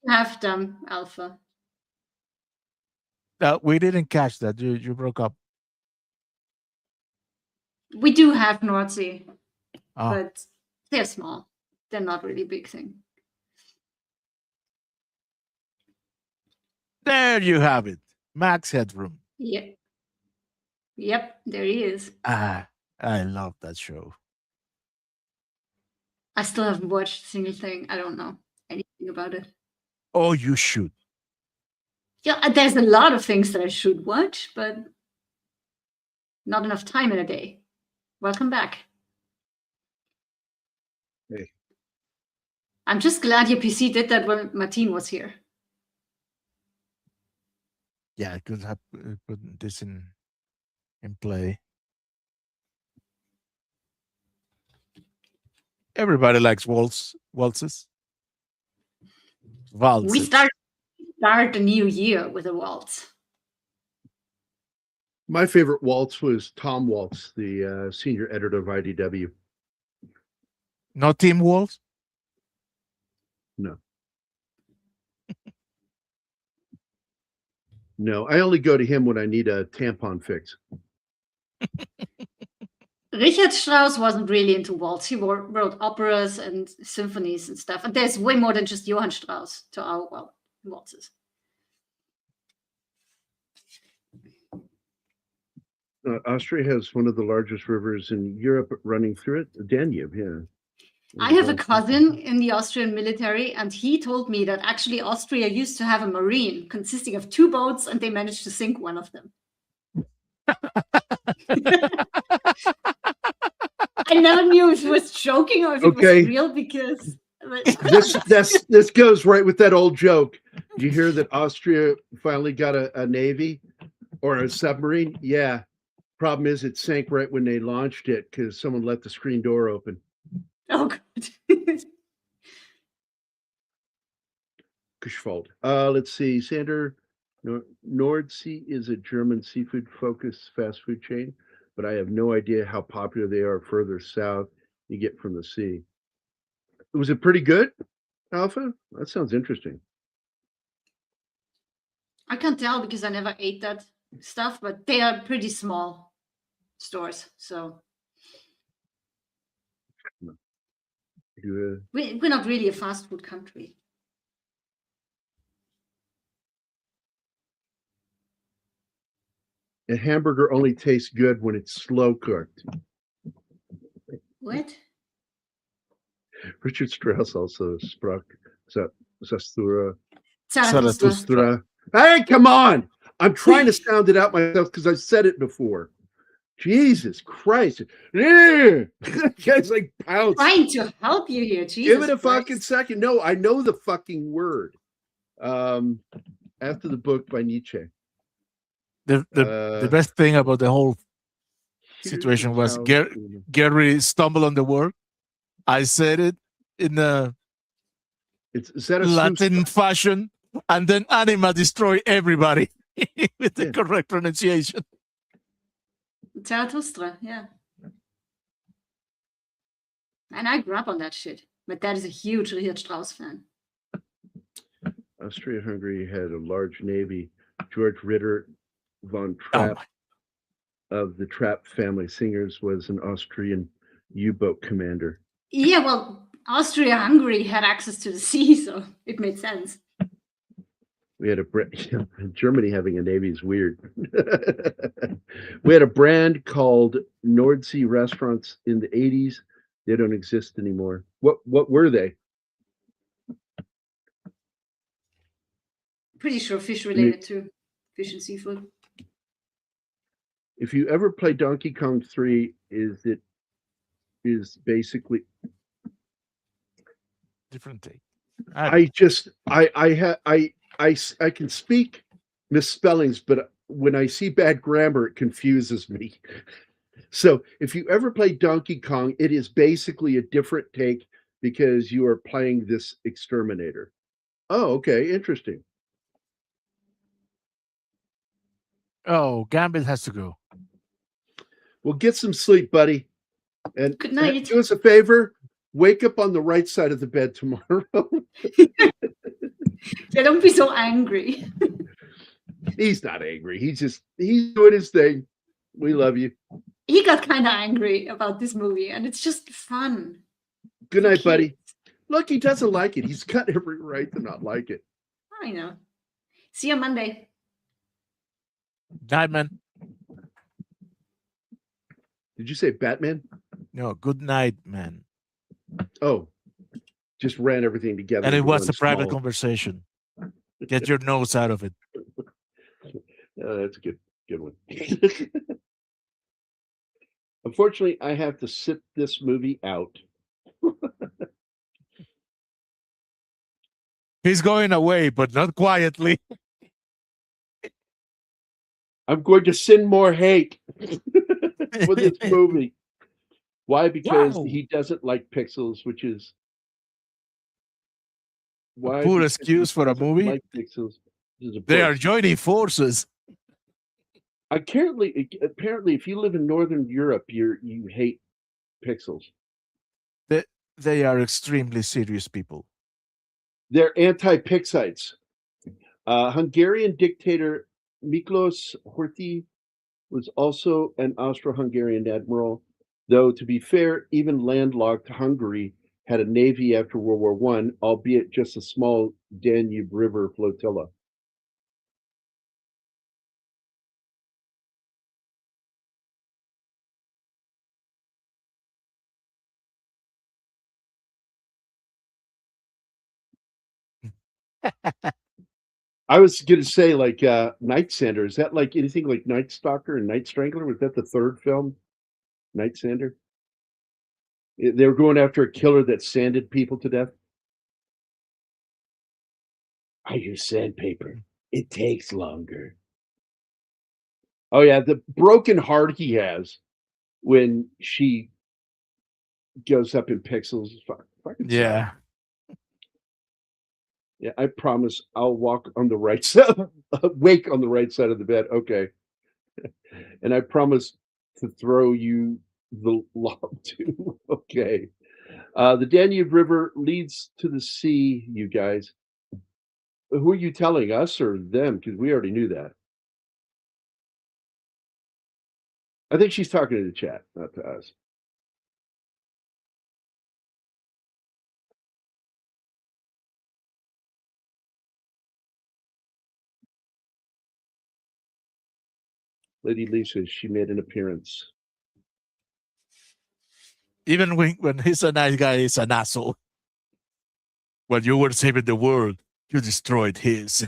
have them, Alpha. We didn't catch that. You broke up. We do have Nordsee, Oh. but they're small. They're not really a big thing. There you have it. Max Headroom. Yep. Yep, there he is. Ah, I love that show. I still haven't watched a single thing. I don't know anything about it. Oh, you should. Yeah, there's a lot of things that I should watch, but not enough time in a day. Welcome back. Hey. I'm just glad your PC did that when Martin was here. Yeah, I could have put this in play. Everybody likes waltzes. Waltzes. We start the new year with a waltz. My favorite waltz was Tom Waltz, the senior editor of IDW. No Tim Waltz? No. No, I only go to him when I need a tampon fix. Richard Strauss wasn't really into waltz. He wrote operas and symphonies and stuff. And there's way more than just Johann Strauss to our waltzes. Austria has one of the largest rivers in Europe running through it, the Danube, yeah. I have a cousin in the Austrian military, and he told me that actually Austria used to have a marine consisting of 2 boats, and they managed to sink one of them. I never knew if he was joking or if it was real because this goes right with that old joke. Did you hear that Austria finally got a navy or a submarine? Yeah. Problem is it sank right when they launched it because someone let the screen door open. Oh god. Geschwald. Let's see. Sander, Nordsee is a German seafood-focused fast food chain, but I have no idea how popular they are further south you get from the sea. Was it pretty good, Alpha? That sounds interesting. I can't tell because I never ate that stuff, but they are pretty small stores, so we're not really a fast food country. A hamburger only tastes good when it's slow cooked. What? Richard Strauss also struck Zarathustra. Hey, come on! I'm trying to sound it out myself because I've said it before. Jesus Christ. Guy's like pounce. Trying to help you here. Jesus Give it a fucking second. No, I know the fucking word. After the book by Nietzsche. The best thing about the whole situation was Gary stumbled on the word. I said it in a Latin fashion, and then Anima destroyed everybody with the correct pronunciation. Zarathustra, yeah. And I grew up on that shit. My dad is a huge Richard Strauss fan. Austria-Hungary had a large navy. George Ritter von Trapp of the Trapp family singers was an Austrian U-boat commander. Yeah, well, Austria-Hungary had access to the sea, so it made sense. We had Germany having a navy is weird. We had a brand called Nordsee restaurants in the 80s. They don't exist anymore. What were they? Pretty sure fish related to fish and seafood. If you ever play Donkey Kong 3, is basically different thing. I can speak misspellings, but when I see bad grammar, it confuses me. So if you ever play Donkey Kong, it is basically a different take because you are playing this exterminator. Oh, okay, interesting. Oh, Gambit has to go. Well, get some sleep, buddy. And Good night. do us a favor. Wake up on the right side of the bed tomorrow. Yeah, don't be so angry. He's not angry. He's doing his thing. We love you. He got kind of angry about this movie, and it's just fun. Good night, buddy. Look, he doesn't like it. He's got every right to not like it. I know. See you Monday. Night, man. Did you say Batman? No, good night, man. Oh, just ran everything together. And it into was one a private small- conversation. Get your nose out of it. That's a good one. Unfortunately, I have to sit this movie out. He's going away, but not quietly. I'm going to send more hate for this movie. Why? Because Wow. he doesn't like pixels, which is why. Poor Because excuse he for a doesn't movie. Like pixels. This is a They bush. are joining forces. Apparently, if you live in Northern Europe, you hate pixels. They are extremely serious people. They're anti-Pixites. Hungarian dictator Miklos Horthy was also an Austro-Hungarian admiral, though to be fair, even landlocked Hungary had a navy after World War I, albeit just a small Danube River flotilla. I was going to say, like, Night Sander. Is that like anything like Night Stalker and Night Strangler? Was that the third film? Night Sander? They were going after a killer that sanded people to death. I use sandpaper. It takes longer. Oh, yeah. The broken heart he has when she goes up in pixels. Fucking Yeah. Yeah, I promise I'll walk on the right side, wake on the right side of the bed. Okay. And I promise to throw you the lob too. Okay. The Danube River leads to the sea, you guys. Who are you telling, us or them? Because we already knew that. I think she's talking to the chat, not to us. Lady Lisa, she made an appearance. Even when he's a nice guy, he's an asshole. When you were saving the world, you destroyed his.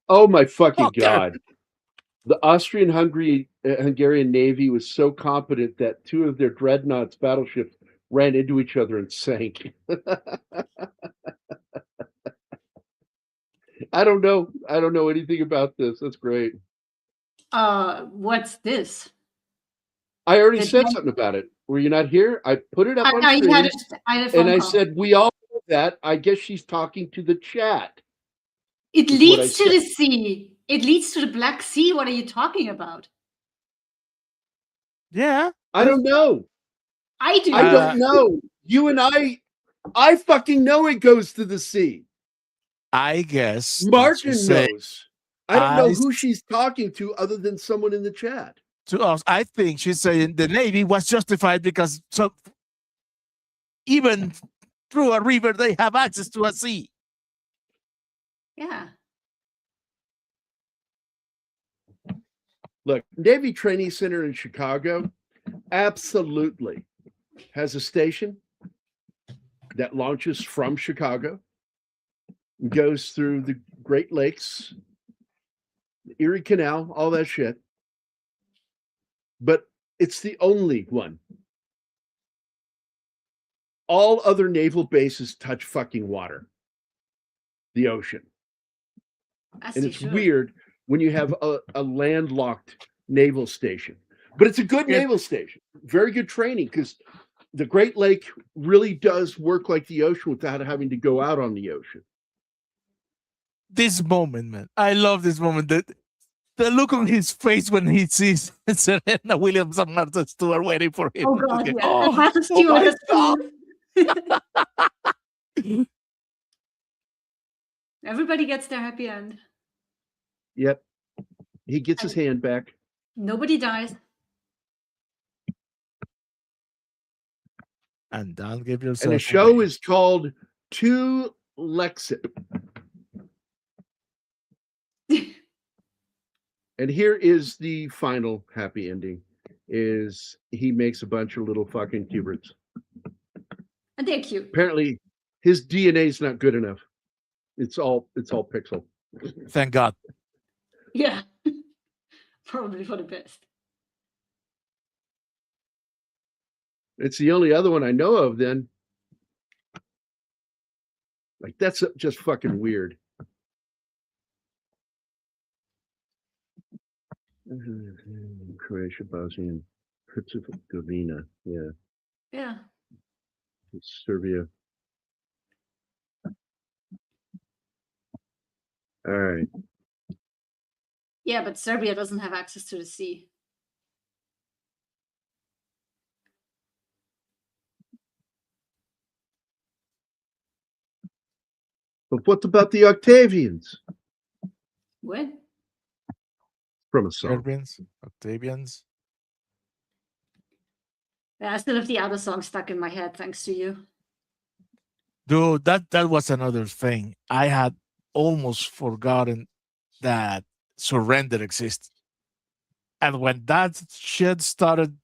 Oh my fucking God. The Hungarian Navy was so competent that two of their dreadnoughts battleships ran into each other and sank. I don't know. I don't know anything about this. That's great. What's this? I already said something about it. Were you not here? I put it up on screen, I had a phone and I call. said, we all know that. I guess she's talking to the chat. It is what I leads to said. the sea. It leads to the Black Sea. What are you talking about? Yeah. I don't know. I do. I don't know. You and I fucking know it goes to the sea. I guess Martin say, knows. I don't know I- who she's talking to other than someone in the chat. to us, I think she's saying the Navy was justified because even through a river, they have access to a sea. Yeah. Look, Navy Training Center in Chicago absolutely has a station that launches from Chicago, goes through the Great Lakes, the Erie Canal, all that shit. But it's the only one. All other naval bases touch fucking water, the ocean. As And they it's should. weird when you have a landlocked naval station. But it's a good naval station. Very good training because the Great Lake really does work like the ocean without having to go out on the ocean. This moment, man. I love this moment. The look on his face when he sees Serena Williams and Martha Stewart waiting for him. Oh God, yeah. Oh, And Martha Stewart has Everybody gets their happy end. Yep. He gets his hand back. Nobody dies. And don't give yourself. And the show is called To Lexit. And here is the final happy ending: is he makes a bunch of little fucking cubits. And they're cute. Apparently, his DNA is not good enough. It's all pixel. Thank God. Yeah. Probably for the best. It's the only other one I know of. Then, like, that's just fucking weird. Croatia, Bosnia, and Herzegovina. Yeah. Yeah. Serbia. All right. Yeah, but Serbia doesn't have access to the sea. But what about the Octavians? What? From a song. Serbians, Octavians. Yeah, I still have the other song stuck in my head, thanks to you. Dude, that was another thing. I had almost forgotten that Surrender exists. And when that shit started,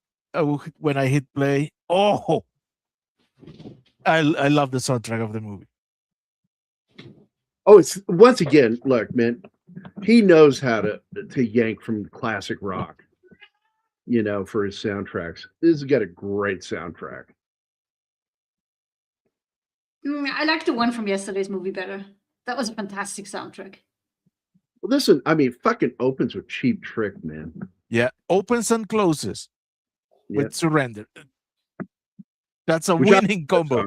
when I hit play, I love the soundtrack of the movie. Oh, it's once again, look, man, he knows how to yank from classic rock, for his soundtracks. This has got a great soundtrack. I like the one from yesterday's movie better. That was a fantastic soundtrack. Well, listen, I mean, fucking opens with Cheap Trick, man. Yeah, opens and closes with Surrender. That's a Which winning combo.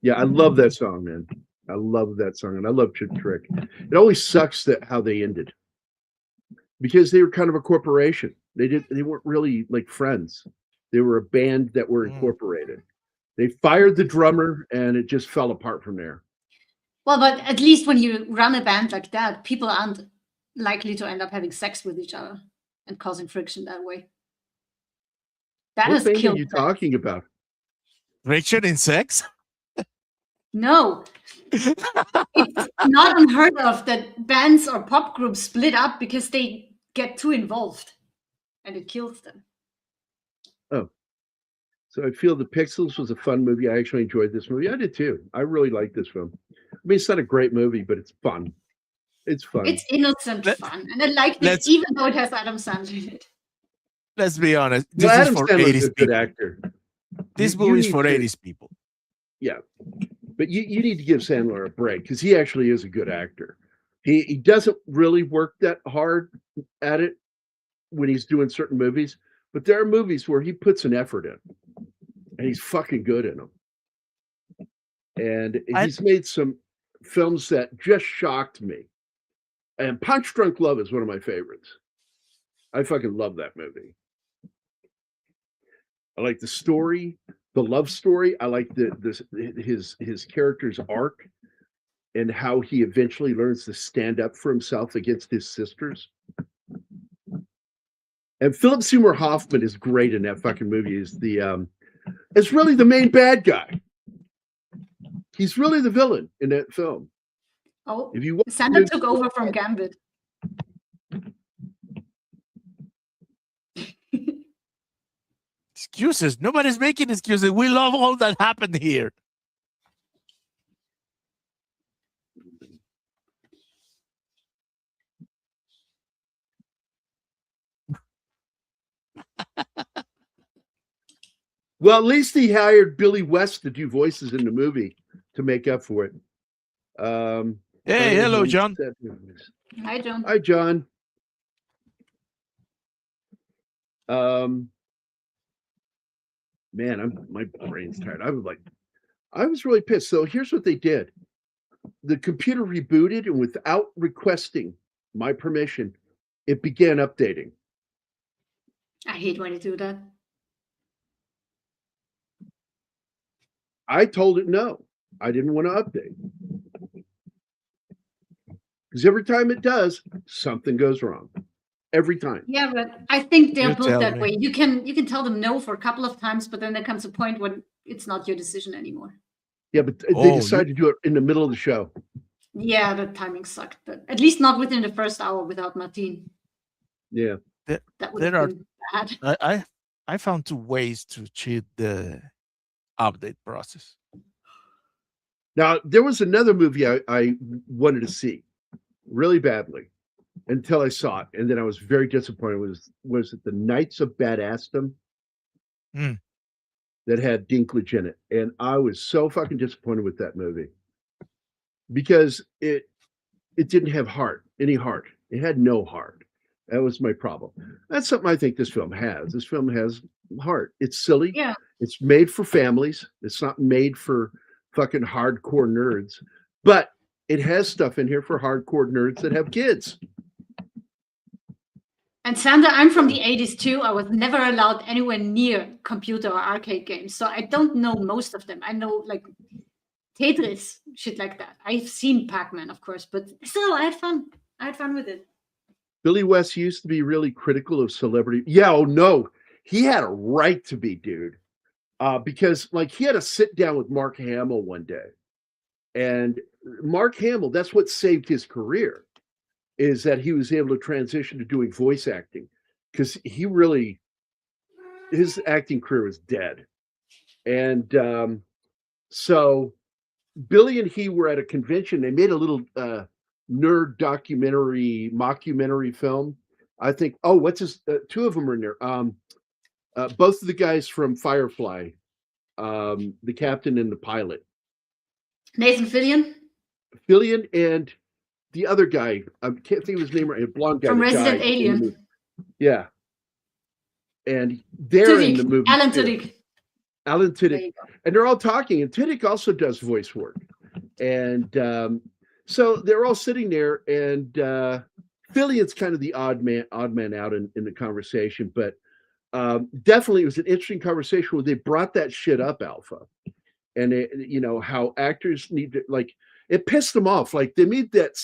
Yeah, I love that song, man. I love that song, and I love Cheap Trick. It always sucks that how they ended, because they were kind of a corporation. They weren't really like friends. They were a band that were incorporated. They fired the drummer, and it just fell apart from there. Well, but at least when you run a band like that, people aren't likely to end up having sex with each other and causing friction that way. That What has band killed are you them. talking about? Friction in sex? No. It's not unheard of that bands or pop groups split up because they get too involved and it kills them. Oh. So I feel The Pixels was a fun movie. I actually enjoyed this movie. I did too. I really like this film. I mean, it's not a great movie, but it's fun. It's fun. It's innocent fun. And I like it even though it has Adam Sandler in it. Let's be honest. This Well, is Adam for Sandler's 80s a good people. actor. This You movie is need for to- 80s people. Yeah. But you need to give Sandler a break because he actually is a good actor. He doesn't really work that hard at it when he's doing certain movies, but there are movies where he puts an effort in and he's fucking good in them. And he's made some films that just shocked me. And Punch Drunk Love is one of my favorites. I fucking love that movie. I like the story, the love story. I like his character's arc and how he eventually learns to stand up for himself against his sisters. And Philip Seymour Hoffman is great in that fucking movie. Is really the main bad guy. He's really the villain in that film. Oh, if you Sandler took over from Gambit. Excuses. Nobody's making excuses. We love all that happened here. Well, at least he hired Billy West to do voices in the movie to make up for it. Hey, hello, John. Hi, John. Hi, John. Man, my brain's tired. I was really pissed. So here's what they did. The computer rebooted, and without requesting my permission, it began updating. I hate when you do that. I told it no. I didn't want to update. Because every time it does, something goes wrong. Every time. Yeah, but I think they're You built tell that me. way. You can tell them no for a couple of times, but then there comes a point when it's not your decision anymore. Yeah, but they Oh, decided to do it in the middle of the show. Yeah, the timing sucked, but at least not within the first hour without Martine. Yeah. That would There have are been bad. I found two ways to cheat the update process. Now, there was another movie I wanted to see really badly until I saw it. And then I was very disappointed. Was it The Knights of Badassdom? That had Dinklage in it. And I was so fucking disappointed with that movie. Because it didn't have any heart. It had no heart. That was my problem. That's something I think this film has. This film has heart. It's silly. Yeah. It's made for families. It's not made for fucking hardcore nerds. But it has stuff in here for hardcore nerds that have kids. And Sandra, I'm from the 80s too. I was never allowed anywhere near computer or arcade games. So I don't know most of them. I know like Tetris, shit like that. I've seen Pac-Man, of course, but still, I had fun. I had fun with it. Billy West used to be really critical of celebrity. Yeah, oh no. He had a right to be, dude. Because like he had to sit down with Mark Hamill one day. And Mark Hamill, that's what saved his career, is that he was able to transition to doing voice acting. Because his acting career was dead. And so Billy and he were at a convention. They made a little nerd mockumentary film. I think, two of them are in there. Both of the guys from Firefly, the captain and the pilot. Nathan Fillion? Fillion and the other guy, I can't think of his name right, a blonde guy. From Resident Alien. Yeah. And they're in the movie. Alan Tudyk. Alan Tudyk. And they're all talking, and Tudyk also does voice work. And so they're all sitting there, and Fillion's kind of the odd man out in the conversation, but definitely it was an interesting conversation where they brought that shit up, Alpha. And how actors need to, like, it pissed them off. Like they made that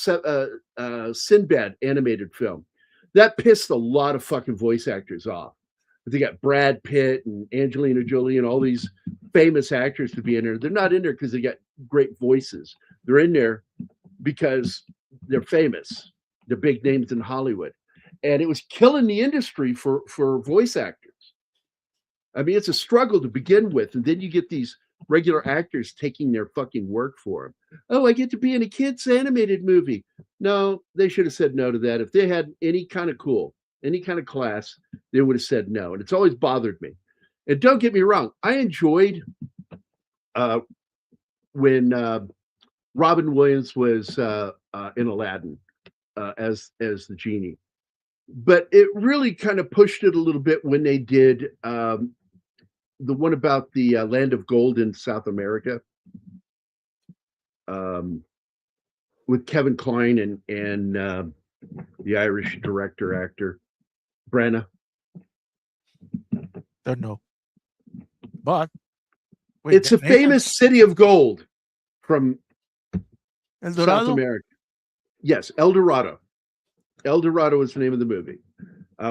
Sinbad animated film. That pissed a lot of fucking voice actors off. They got Brad Pitt and Angelina Jolie and all these famous actors to be in there. They're not in there because they got great voices. They're in there because they're famous. They're big names in Hollywood. And it was killing the industry for voice actors. I mean, it's a struggle to begin with. And then you get these regular actors taking their fucking work for them. Oh, I get to be in a kid's animated movie. No, they should have said no to that. If they had any kind of class, they would have said no. And it's always bothered me. And don't get me wrong, I enjoyed when Robin Williams was in Aladdin as the genie. But it really kind of pushed it a little bit when they did the one about the land of gold in South America, with Kevin Kline and the Irish actor Branagh. Don't know, but it's a famous city of gold from South America. Yes, El Dorado. El Dorado is the name of the movie,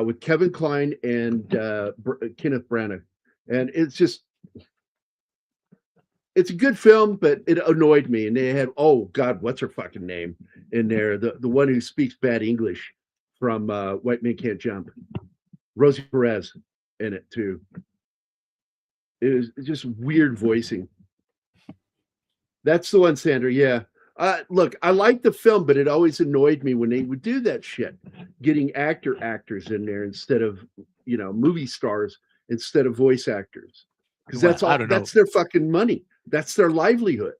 with Kevin Kline and Kenneth Branagh. And it's a good film, but it annoyed me. And they had, oh God, what's her fucking name in there? The one who speaks bad English from White Men Can't Jump. Rosie Perez in it too. It was just weird voicing. That's the one, Sandra. Yeah. Look, I like the film, but it always annoyed me when they would do that shit, getting actors in there instead of, movie stars instead of voice actors, because that's their fucking money. That's their livelihood,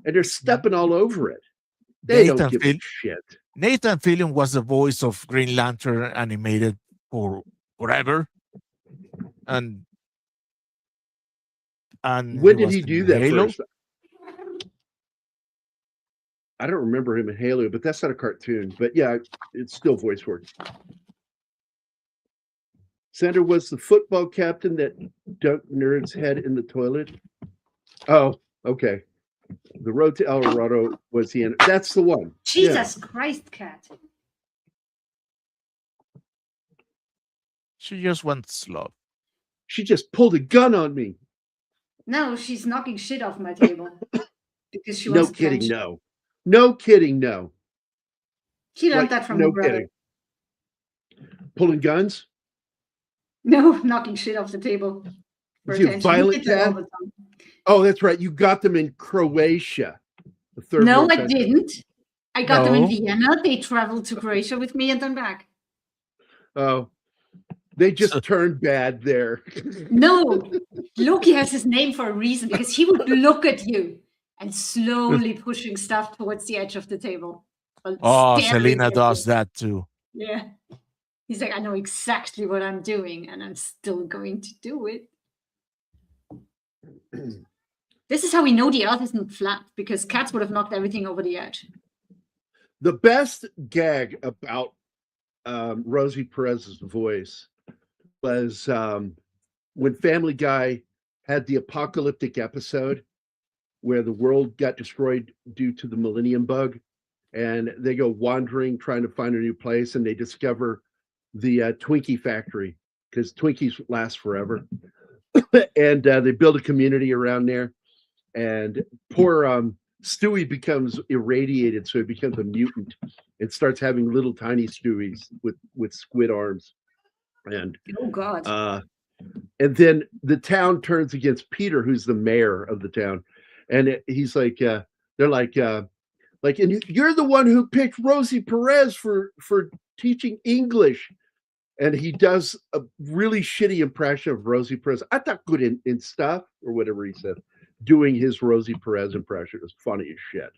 and they're stepping all over it. They don't give a shit. Nathan Fillion was the voice of Green Lantern animated for forever. and When he did was he in do that Halo. first? I don't remember him in Halo, but that's not a cartoon. But yeah, it's still voice work. Sandler was the football captain that dunked Nerd's head in the toilet. Oh, okay. The Road to El Dorado was he in? That's the one. Jesus Christ, Cat. She just wants love. She just pulled a gun on me. No, she's knocking shit off my table because she No wants kidding, attention. no. No kidding, no. She learned that from no her brother. kidding. Pulling guns? No, knocking shit off the table. For Was he a attention. violent did that all cat? the time. Oh, that's right. You got them in Croatia. The third No, world I country. didn't. I got them in No. Vienna. They traveled to Croatia with me and then back. Oh, they just turned bad there. No, Loki has his name for a reason because he would look at you and slowly pushing stuff towards the edge of the table. While Oh, staring Selena at does you. that too. Yeah. He's like, I know exactly what I'm doing and I'm still going to do it. This is how we know the earth isn't flat because cats would have knocked everything over the edge. The best gag about Rosie Perez's voice was when Family Guy had the apocalyptic episode where the world got destroyed due to the millennium bug, and they go wandering trying to find a new place, and they discover the Twinkie factory because Twinkies last forever, and they build a community around there, and poor Stewie becomes irradiated, so he becomes a mutant and starts having little tiny Stewies with squid arms. And oh god. And then the town turns against Peter, who's the mayor of the town, and he's like, they're like, and you're the one who picked Rosie Perez for teaching English, and he does a really shitty impression of Rosie Perez. I thought good in stuff or whatever he said. Doing his Rosie Perez impression was funny as shit,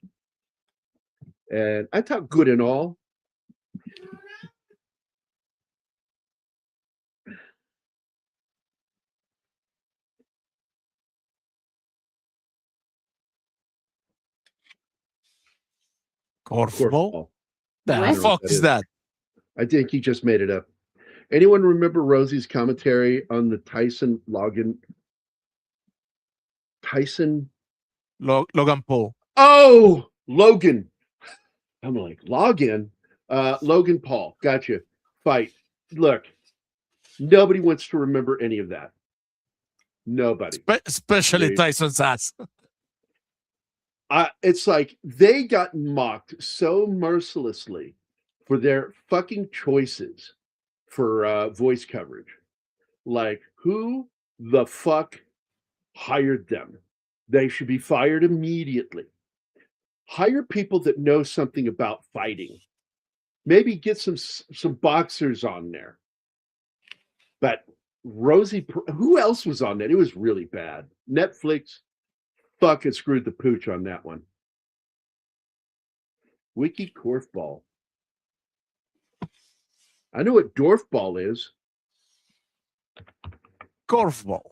and I thought good in all. Korfball? The I don't know fuck what is that? I think he just made it up. Anyone remember Rosie's commentary on the Tyson Logan? Tyson? Logan Paul. Oh, Logan. I'm like, Logan? Logan Paul. Gotcha. Fight. Look, nobody wants to remember any of that. Nobody. Especially Tyson's ass. It's like they got mocked so mercilessly for their fucking choices for voice coverage. Like, who the fuck hired them? They should be fired immediately. Hire people that know something about fighting. Maybe get some boxers on there. But Rosie, who else was on that? It was really bad. Netflix fucking screwed the pooch on that one. Wiki Korfball. I know what Dorfball is. Korfball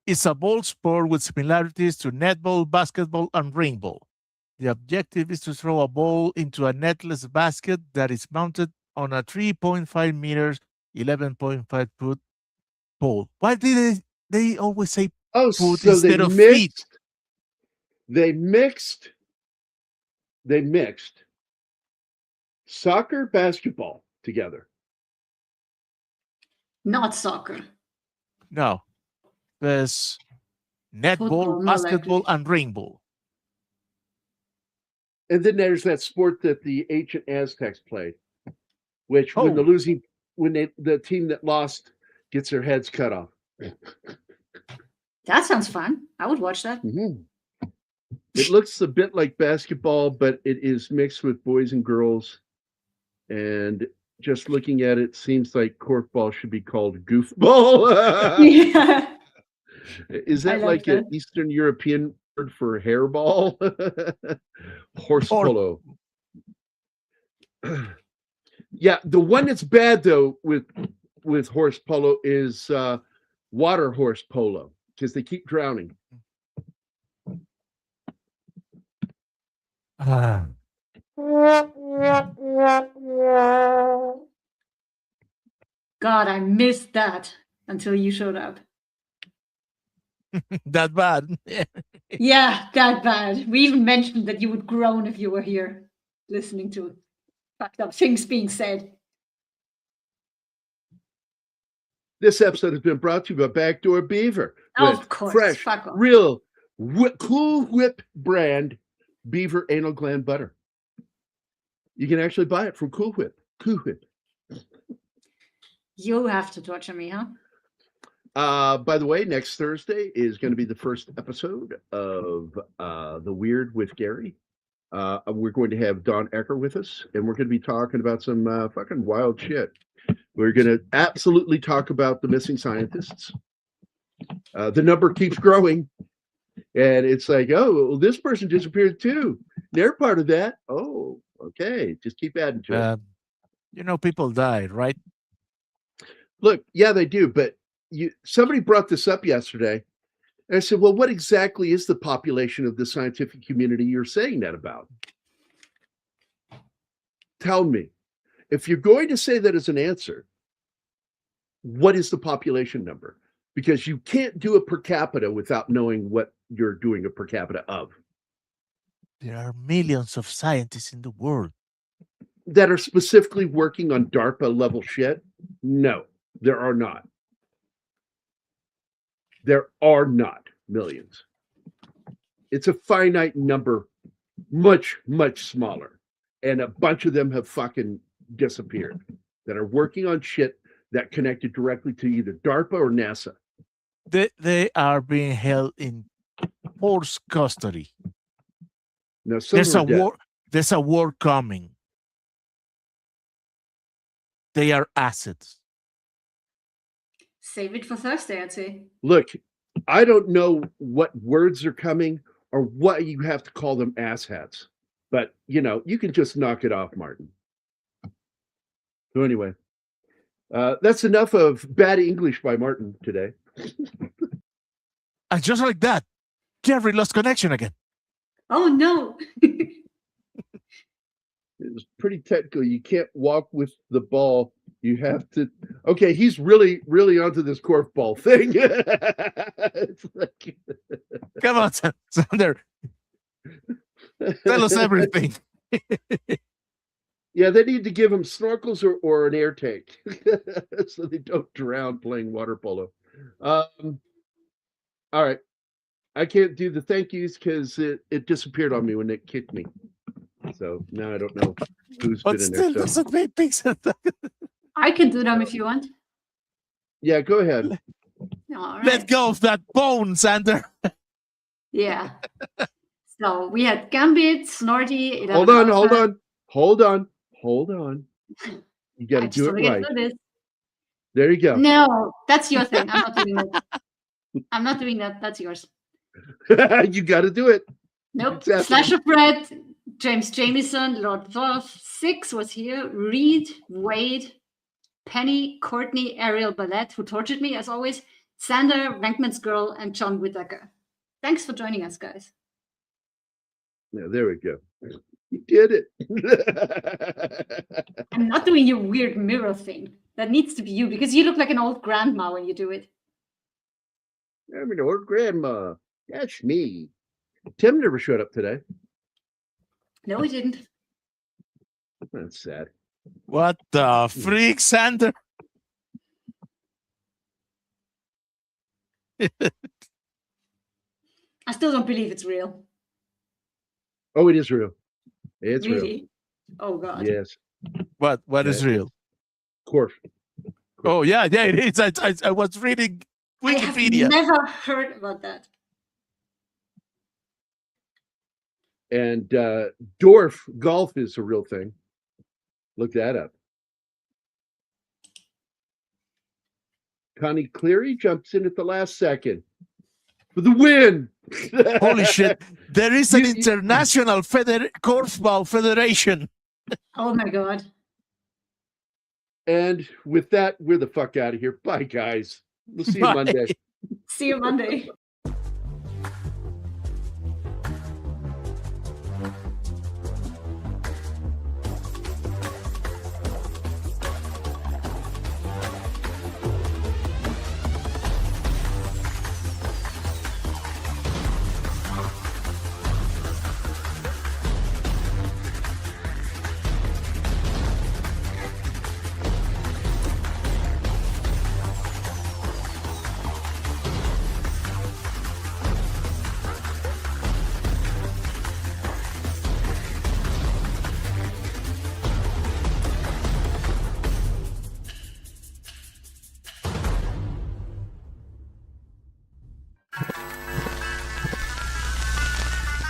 is a ball sport with similarities to netball, basketball, and ring ball. The objective is to throw a ball into a netless basket that is mounted on a 3.5 meters, 11.5 foot pole. Why did they always say foot so instead of feet? They mixed soccer, basketball together. Not soccer. No. There's netball, Football, basketball, and ring ball. And then there's that sport that the ancient Aztecs played, which when the team that lost gets their heads cut off. That sounds fun. I would watch that. Mm-hmm. It looks a bit like basketball, but it is mixed with boys and girls. And just looking at it, seems like korfball should be called goofball. Yeah. Is that like an Eastern European word for hairball? Horse polo. Yeah, the one that's bad though with horse polo is water horse polo because they keep drowning. Ah. God, I missed that until you showed up. That bad. Yeah, that bad. We even mentioned that you would groan if you were here listening to fucked up things being said. This episode has been brought to you by Backdoor Beaver. Of course. Fresh, Fuck off. real, Cool Whip brand beaver anal gland butter. You can actually buy it from Cool Whip. Cool Whip. You have to torture me, huh? By the way, next Thursday is going to be the first episode of The Weird with Gary. We're going to have Don Ecker with us, and we're going to be talking about some fucking wild shit. We're going to absolutely talk about the missing scientists. The number keeps growing, and it's like, oh, well, this person disappeared too. They're part of that. Oh, okay. Just keep adding to it. People die, right? Look, yeah, they do, but somebody brought this up yesterday, and I said, well, what exactly is the population of the scientific community you're saying that about? Tell me. If you're going to say that as an answer, what is the population number? Because you can't do a per capita without knowing what you're doing a per capita of. There are millions of scientists in the world. That are specifically working on DARPA level shit? No, there are not. There are not millions. It's a finite number, much, much smaller. And a bunch of them have fucking disappeared that are working on shit that connected directly to either DARPA or NASA. They are being held in forced custody. Now, there's a war coming. They are assets. Save it for Thursday, I'd say. Look, I don't know what words are coming or what you have to call them asshats, but you can just knock it off, Martin. So anyway, that's enough of bad English by Martin today. And just like that, Jerry lost connection again. Oh no. It was pretty technical. You can't walk with the ball. You have to. Okay, he's really, really onto this korfball thing. It's like... Come on, Sander. Tell us everything. Yeah, they need to give him snorkels or an air tank so they don't drown playing water polo. All right. I can't do the thank yous because it disappeared on me when it kicked me. So now I don't know who's been in there. Doesn't make sense. I can do them if you want. Yeah, go ahead. All right. Let go of that bone, Sander. Yeah. So we had Gambit, Snorty. Hold on. You got to do it right. There you go. No, that's your thing. I'm not doing that. I'm not doing that. That's yours. You got to do it. Nope. Exactly. Slash of Bread, James Jamieson, Lord Wolf, 6 was here, Reed, Wade, Penny, Courtney, Ariel Ballette, who tortured me as always, Sander, Rankman's Girl, and John Whittaker. Thanks for joining us, guys. Yeah, there we go. You did it. I'm not doing your weird mirror thing. That needs to be you because you look like an old grandma when you do it. I'm an old grandma. That's me. Tim never showed up today. No, he didn't. That's sad. What the freak, Sander? I still don't believe it's real. Oh, it is real. It's really? real. Oh, God. Yes. What is real? Korf. Oh, yeah, it is. I was reading Wikipedia. I have never heard about that. And Dwarf golf is a real thing. Look that up. Connie Cleary jumps in at the last second for the win. Holy shit. There is an international korfball federation. Oh, my God. And with that, we're the fuck out of here. Bye, guys. We'll see you Monday. See you Monday.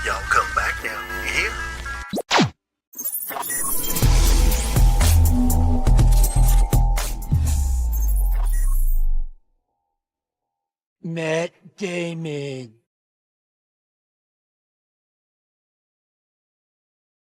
Y'all come back now. You hear? Matt Damon.